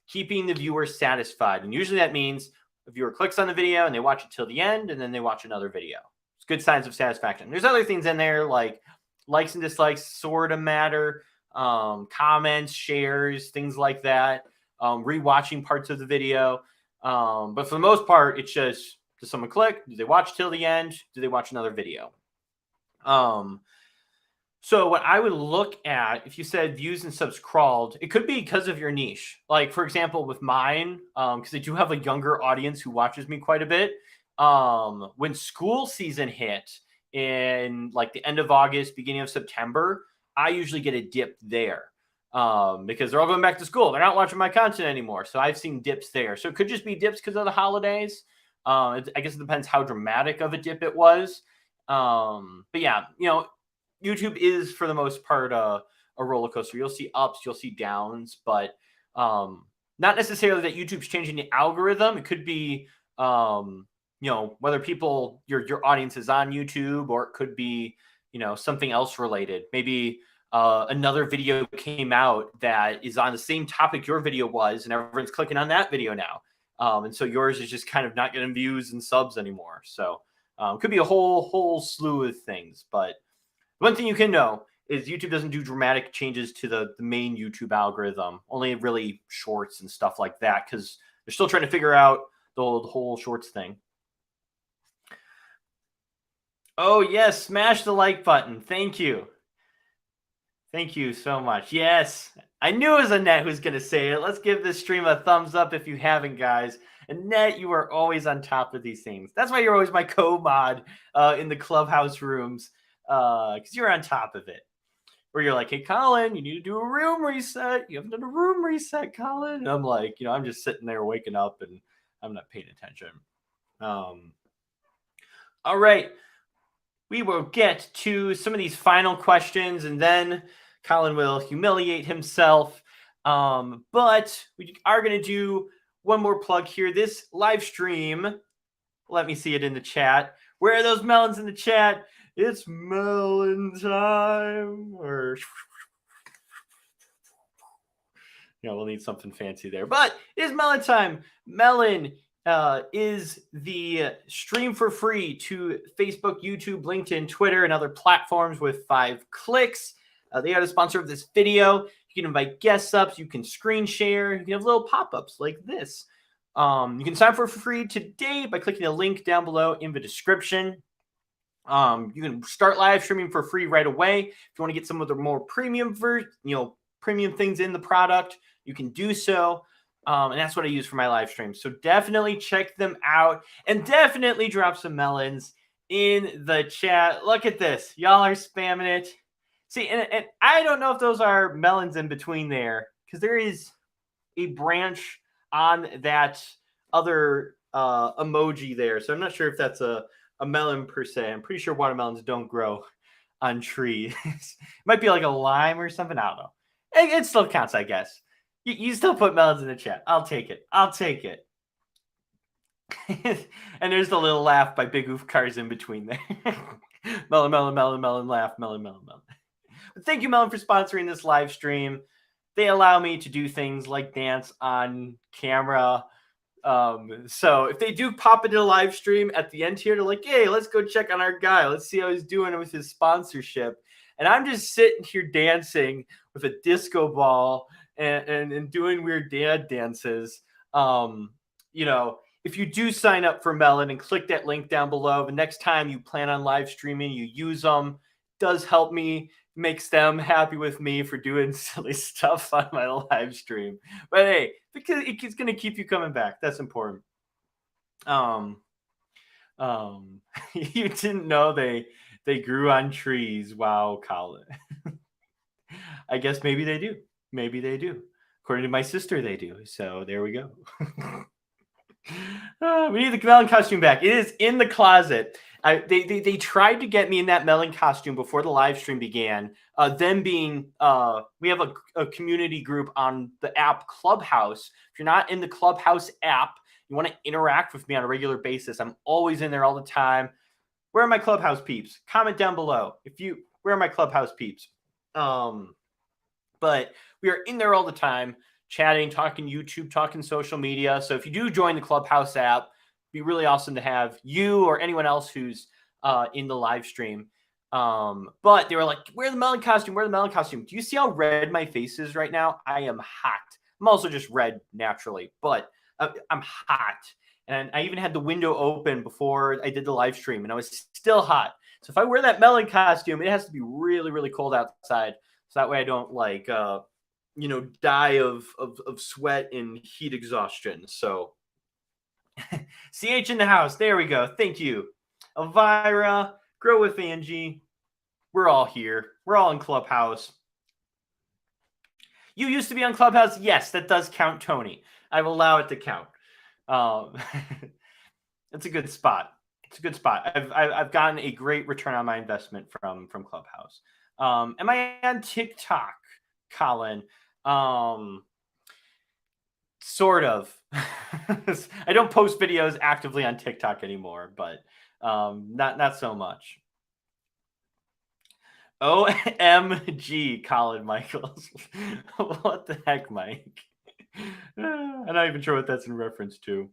keeping the viewer satisfied. And usually that means a viewer clicks on the video and they watch it till the end, and then they watch another video. It's good signs of satisfaction. There's other things in there like likes and dislikes sort of matter, comments, shares, things like that, rewatching parts of the video. But for the most part, it's just, does someone click? Do they watch till the end? Do they watch another video? So what I would look at, if you said views and subs crawled, it could be because of your niche. Like, for example, with mine, because I do have a younger audience who watches me quite a bit. When school season hit in like the end of August, beginning of September, I usually get a dip there, because they're all going back to school. They're not watching my content anymore. So I've seen dips there. So it could just be dips because of the holidays. I guess it depends how dramatic of a dip it was. But yeah, YouTube is for the most part a roller coaster. You'll see ups, you'll see downs, but not necessarily that YouTube's changing the algorithm. It could be whether your audience is on YouTube, or it could be something else related. Maybe another video came out that is on the same topic your video was, and everyone's clicking on that video now. And so yours is just kind of not getting views and subs anymore. So it could be a whole slew of things. But one thing you can know is YouTube doesn't do dramatic changes to the main YouTube algorithm, only really shorts and stuff like that, because they're still trying to figure out the whole shorts thing. Oh, yes. Smash the like button. Thank you. Thank you so much. Yes. I knew it was Annette who's going to say it. Let's give this stream a thumbs up if you haven't, guys. Annette, you are always on top of these things. That's why you're always my co-mod in the clubhouse rooms, because you're on top of it. Where you're like, hey, Colin, you need to do a room reset. You haven't done a room reset, Colin. And I'm like, I'm just sitting there waking up and I'm not paying attention. All right. We will get to some of these final questions, and then Colin will humiliate himself. But we are going to do one more plug here. This live stream, let me see it in the chat. Where are those melons in the chat? It's melon time. Or we'll need something fancy there. But it is melon time. Melon is the stream for free to Facebook, YouTube, LinkedIn, Twitter, and other platforms with 5 clicks. They are the sponsor of this video. You can invite guest subs. You can screen share. You can have little pop-ups like this. You can sign up for free today by clicking the link down below in the description. You can start live streaming for free right away. If you want to get some of the more premium premium things in the product, you can do so. And that's what I use for my live streams. So definitely check them out, and definitely drop some melons in the chat. Look at this. Y'all are spamming it. See, and I don't know if those are melons in between there, because there is a branch on that other emoji there. So I'm not sure if that's a melon per se. I'm pretty sure watermelons don't grow on trees. It might be like a lime or something. I don't know. It still counts, I guess. You still put melons in the chat. I'll take it. I'll take it. And there's the little laugh by Big Oof Cars in between there. Melon, melon, melon, melon, laugh, melon, melon, melon. But thank you, Melon, for sponsoring this live stream. They allow me to do things like dance on camera. So if they do pop into a live stream at the end here, they're like, hey, let's go check on our guy. Let's see how he's doing with his sponsorship. And I'm just sitting here dancing with a disco ball and doing weird dad dances. If you do sign up for Melon and click that link down below, the next time you plan on live streaming, you use them. It does help me, makes them happy with me for doing silly stuff on my live stream. But hey, because it's going to keep you coming back. That's important. You didn't know they They grew on trees. Wow, Colin. I guess maybe they do. Maybe they do. According to my sister, they do. So there we go. We need the melon costume back. It is in the closet. They tried to get me in that melon costume before the live stream began. Them being, we have a community group on the app Clubhouse. If you're not in the Clubhouse app, you want to interact with me on a regular basis. I'm always in there all the time. Where are my Clubhouse peeps? Comment down below. Where are my Clubhouse peeps? But we are in there all the time, chatting, talking YouTube, talking social media. So if you do join the Clubhouse app, it'd be really awesome to have you or anyone else who's in the live stream. But they were like, wear the melon costume, wear the melon costume. Do you see how red my face is right now? I am hot. I'm also just red naturally, but I'm hot. And I even had the window open before I did the live stream, and I was still hot. So if I wear that melon costume, it has to be really, really cold outside. So that way I don't die of sweat and heat exhaustion. So CH in the house. There we go. Thank you. Elvira, Grow with Angie. We're all here. We're all in Clubhouse. You used to be on Clubhouse? Yes, that does count, Tony. I will allow it to count. It's a good spot. It's a good spot. I've gotten a great return on my investment from Clubhouse. Am I on TikTok, Colin? Sort of. I don't post videos actively on TikTok anymore, but not so much. OMG, Colin Michaels. What the heck, Mike? I'm not even sure what that's in reference to.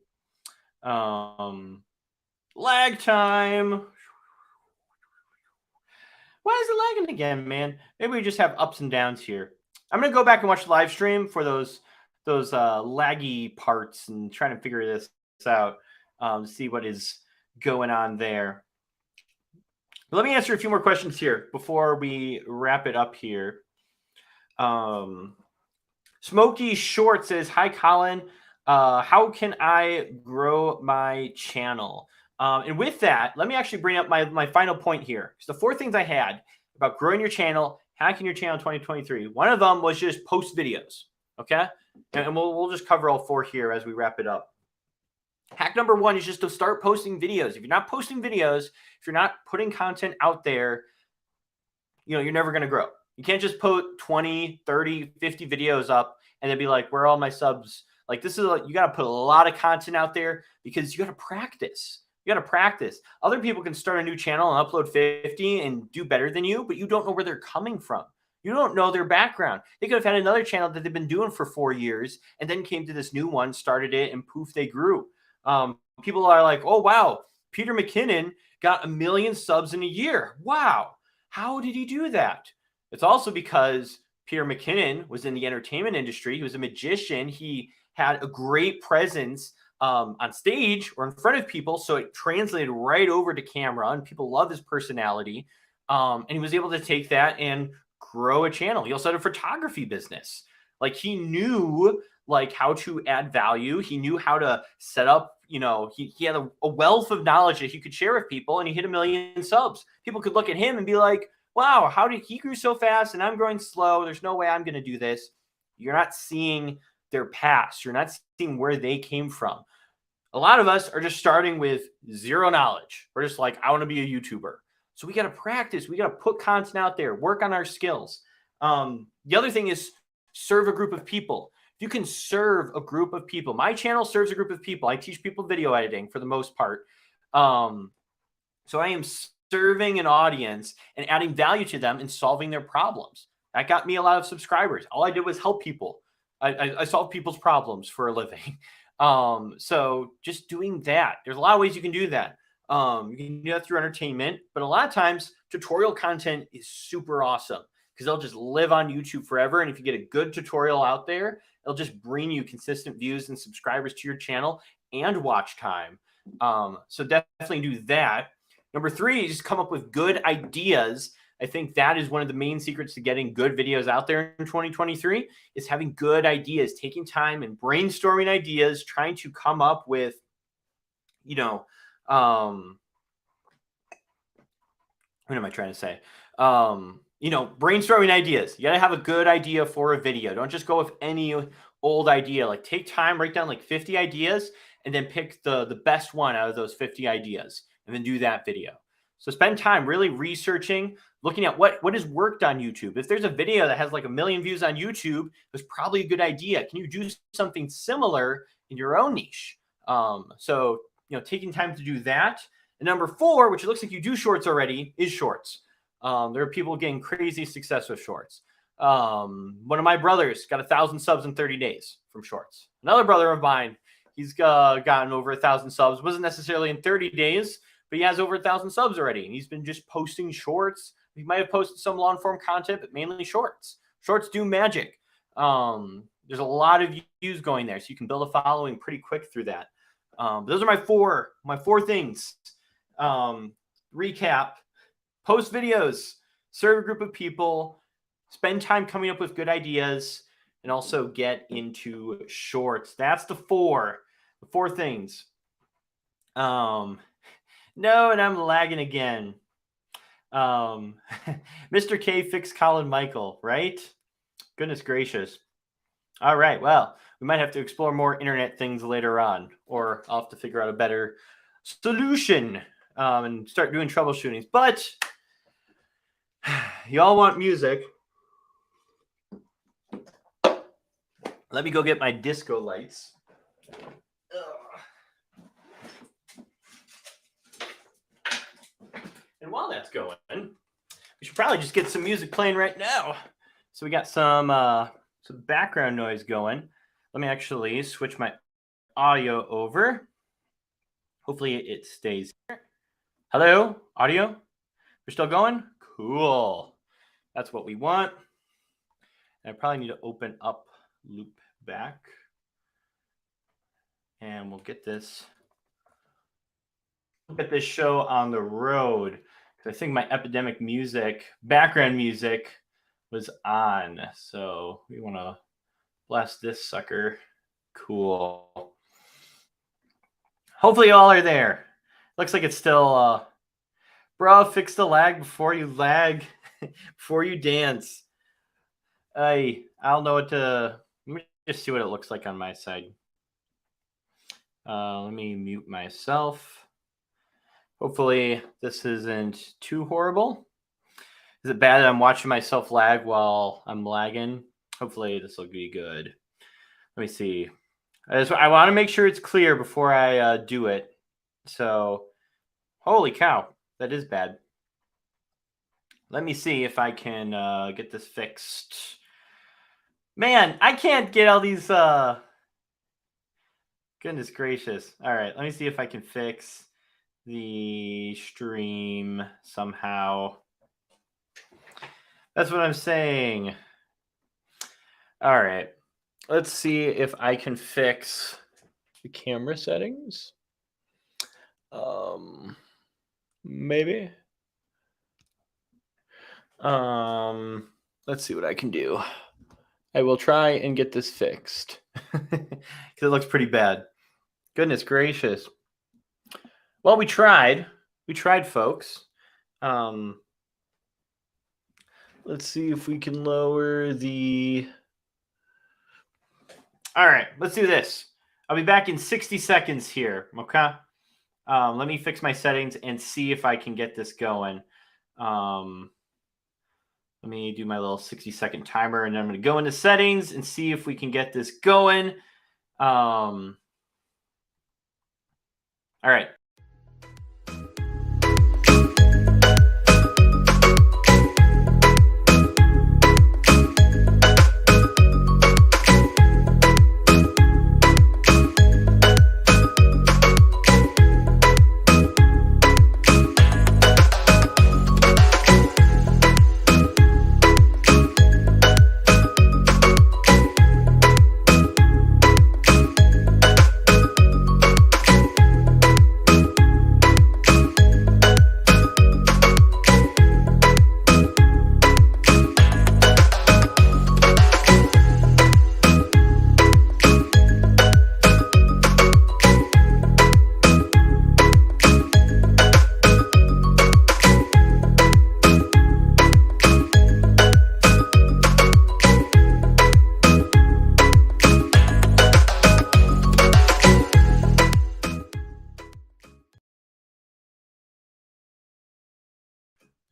Lag time. Why is it lagging again, man? Maybe we just have ups and downs here. I'm gonna go back and watch the live stream for those laggy parts and trying to figure this out. See what is going on there. But let me answer a few more questions here before we wrap it up here. Smokey Short says, hi, Colin. How can I grow my channel? And with that, let me actually bring up my final point here. So the 4 things I had about growing your channel, hacking your channel in 2023. One of them was just post videos, okay? And we'll just cover all 4 here as we wrap it up. Hack number 1 is just to start posting videos. If you're not posting videos, if you're not putting content out there, you're never going to grow. You can't just put 20, 30, 50 videos up and then be like, where are all my subs? Like you got to put a lot of content out there because you got to practice. You got to practice. Other people can start a new channel and upload 50 and do better than you, but you don't know where they're coming from. You don't know their background. They could have had another channel that they've been doing for 4 years and then came to this new one, started it, and poof, they grew. People are like, oh, wow, Peter McKinnon got 1 million subs in a year. Wow. How did he do that? It's also because Peter McKinnon was in the entertainment industry. He was a magician. He had a great presence on stage or in front of people. So it translated right over to camera and people love his personality. And he was able to take that and grow a channel. He also had a photography business. Like he knew how to add value. He knew how to set up, he had a wealth of knowledge that he could share with people, and he hit 1 million subs. People could look at him and be like, wow, how did he grow so fast and I'm growing slow? There's no way I'm going to do this. You're not seeing their past. You're not seeing where they came from. A lot of us are just starting with zero knowledge. We're just like, I want to be a YouTuber. So we got to practice. We got to put content out there, work on our skills. The other thing is serve a group of people. If you can serve a group of people, my channel serves a group of people. I teach people video editing for the most part. So I am serving an audience and adding value to them and solving their problems. That got me a lot of subscribers. All I did was help people. I solve people's problems for a living. So just doing that. There's a lot of ways you can do that. You can do that through entertainment, but a lot of times tutorial content is super awesome because they'll just live on YouTube forever. And if you get a good tutorial out there, it'll just bring you consistent views and subscribers to your channel and watch time. So definitely do that. Number 3 is just come up with good ideas. I think that is one of the main secrets to getting good videos out there in 2023 is having good ideas, taking time and brainstorming ideas, trying to come up with, what am I trying to say? You know, brainstorming ideas. You got to have a good idea for a video. Don't just go with any old idea. Like, take time, write down like 50 ideas, and then pick the best one out of those 50 ideas, and then do that video. So spend time really researching, looking at what has worked on YouTube. If there's a video that has like 1 million views on YouTube, it's probably a good idea. Can you do something similar in your own niche? So, you know, taking time to do that. And number 4, which it looks like you do shorts already, is shorts. There are people getting crazy success with shorts. One of my brothers got 1,000 subs in 30 days from shorts. Another brother of mine, he's gotten over 1,000 subs. Wasn't necessarily in 30 days, but he has over 1,000 subs already. And he's been just posting shorts. He might have posted some long form content, but mainly shorts. Shorts do magic. There's a lot of views going there, so you can build a following pretty quick through that. Those are my four things. Recap: post videos, serve a group of people, spend time coming up with good ideas, and also get into shorts. That's the four things. No, and I'm lagging again. Mr. K fixed Colin Michael, right? Goodness gracious. All right, well, we might have to explore more internet things later on, or I'll have to figure out a better solution and start doing troubleshootings. But y'all want music. Let me go get my disco lights. And while that's going, we should probably just get some music playing right now. So we got some background noise going. Let me actually switch my audio over. Hopefully it stays here. Hello, audio? We're still going? Cool. That's what we want. And I probably need to open up loop back. And we'll get this show on the road. Because I think my epidemic music, background music, was on. So we want to blast this sucker. Cool. Hopefully y'all are there. Looks like it's still bro, fix the lag before you lag. Before you dance. I'll know what to, let me just see what it looks like on my side. Let me mute myself. Hopefully this isn't too horrible. Is it bad that I'm watching myself lag while I'm lagging? Hopefully this will be good. Let me see. I want to make sure it's clear before I do it. So, holy cow, that is bad. Let me see if I can get this fixed. Man, I can't get all these. Goodness gracious. All right, let me see if I can fix the stream somehow. That's what I'm saying. All right. Let's see if I can fix the camera settings. Maybe. Let's see what I can do. I will try and get this fixed because it looks pretty bad. Goodness gracious. Well, we tried. We tried, folks. Let's see if we can lower the... All right, let's do this. I'll be back in 60 seconds here, okay? Let me fix my settings and see if I can get this going. Let me do my little 60-second timer, and then I'm going to go into settings and see if we can get this going. All right.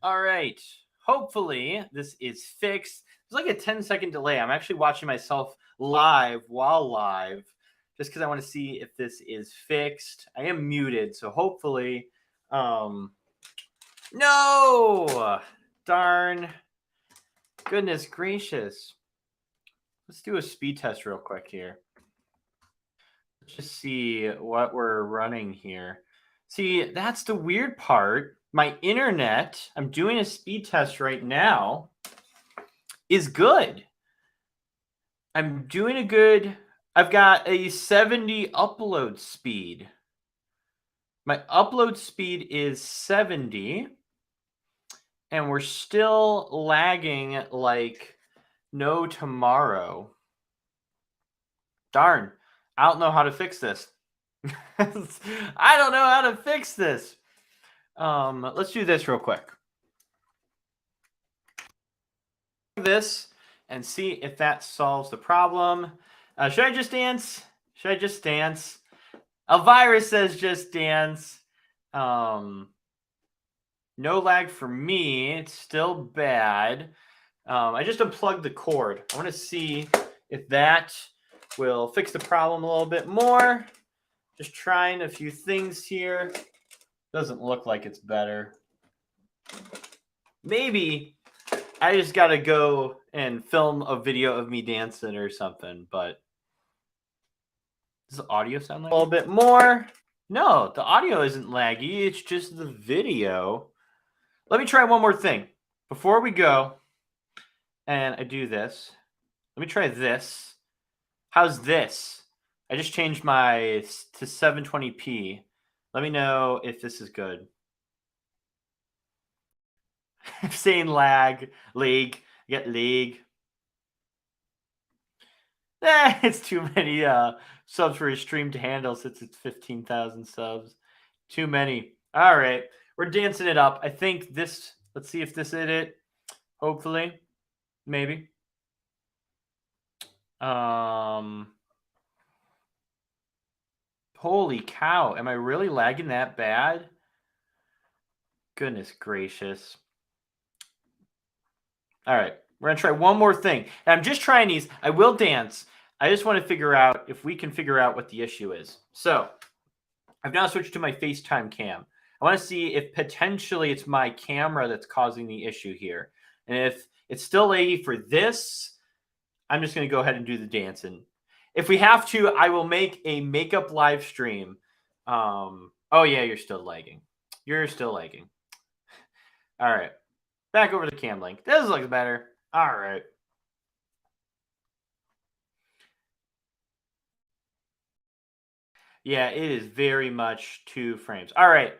All right. Hopefully this is fixed. There's like a 10-second delay. I'm actually watching myself live while live just because I want to see if this is fixed. I am muted, so hopefully no! Darn. Goodness gracious. Let's do a speed test real quick here. Let's just see what we're running here. See, that's the weird part. My internet, I'm doing a speed test right now, is good. I'm doing a good, I've got a 70 upload speed. My upload speed is 70, and we're still lagging like no tomorrow. Darn, I don't know how to fix this. I don't know how to fix this. Let's do this real quick. This and see if that solves the problem. Should I just dance? Should I just dance? Elvira says just dance. No lag for me. It's still bad. I just unplugged the cord. I want to see if that will fix the problem a little bit more. Just trying a few things here. Doesn't look like it's better. Maybe I just got to go and film a video of me dancing or something, but does the audio sound like a little bit more? No, the audio isn't laggy. It's just the video. Let me try one more thing. Before we go and I do this, let me try this. How's this? I just changed my to 720p. Let me know if this is good. I'm saying lag, league, get league. It's too many subs for a stream to handle since it's 15,000 subs. Too many. All right, we're dancing it up. I think this. Let's see if this is it. Hopefully, maybe. Holy cow! Am I really lagging that bad? Goodness gracious. All right, we're going to try one more thing. And I'm just trying these. I will dance. I just want to figure out if we can figure out what the issue is. So I've now switched to my FaceTime cam. I want to see if potentially it's my camera that's causing the issue here. And if it's still laggy for this, I'm just going to go ahead and do the dancing. If we have to, I will make a makeup live stream. Oh, yeah, you're still lagging. You're still lagging. All right. Back over to cam link. This looks better. All right. Yeah, it is very much 2 frames. All right.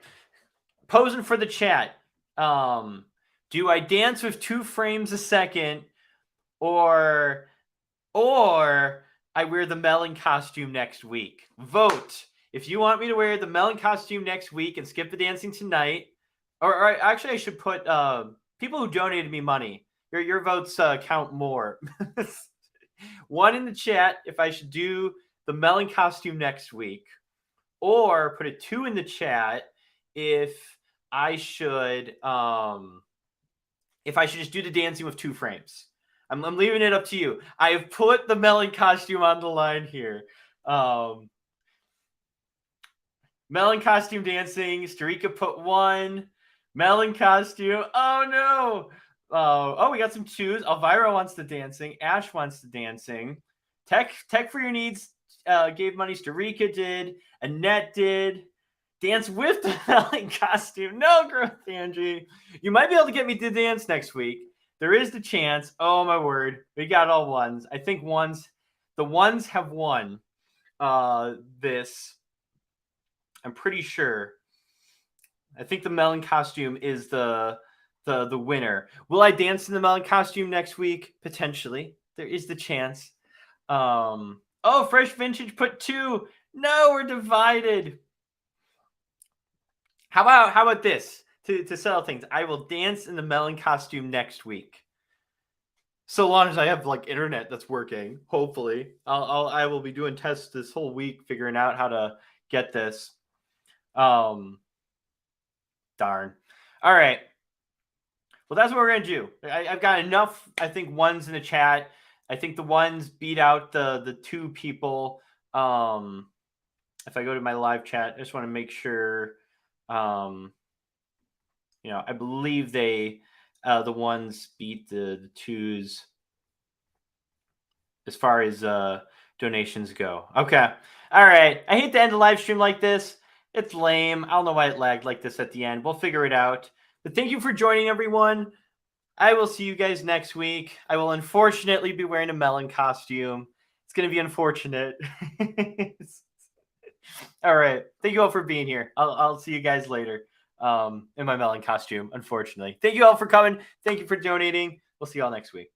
Posing for the chat. Do I dance with 2 frames a second or I wear the melon costume next week? Vote. If you want me to wear the melon costume next week and skip the dancing tonight, or actually I should put people who donated me money. Your votes count more. 1 in the chat if I should do the melon costume next week, or put a 2 in the chat if I should just do the dancing with 2 frames. I'm leaving it up to you. I have put the melon costume on the line here. Melon costume dancing. Starika put 1. Melon costume. Oh no. Oh, we got some 2s. Elvira wants the dancing. Ash wants the dancing. Tech for your needs gave money. Starika did. Annette did. Dance with the melon costume. No, growth, Angie. You might be able to get me to dance next week. There is the chance. Oh my word. We got all 1s. I think the 1s have won this. I'm pretty sure. I think the melon costume is the winner. Will I dance in the melon costume next week? Potentially. There is the chance. Oh, Fresh Vintage put 2. No, we're divided. How about this? To settle things, I will dance in the melon costume next week. So long as I have like internet that's working, hopefully. I will be doing tests this whole week figuring out how to get this. Darn. All right. Well, that's what we're going to do. I've got enough, I think, ones in the chat. I think the ones beat out the two people. If I go to my live chat, I just want to make sure, I believe the ones beat the twos as far as donations go. Okay. All right. I hate to end the live stream like this. It's lame. I don't know why it lagged like this at the end. We'll figure it out. But thank you for joining, everyone. I will see you guys next week. I will unfortunately be wearing a melon costume. It's going to be unfortunate. All right. Thank you all for being here. I'll see you guys later in my melon costume, unfortunately. Thank you all for coming. Thank you for donating. We'll see you all next week.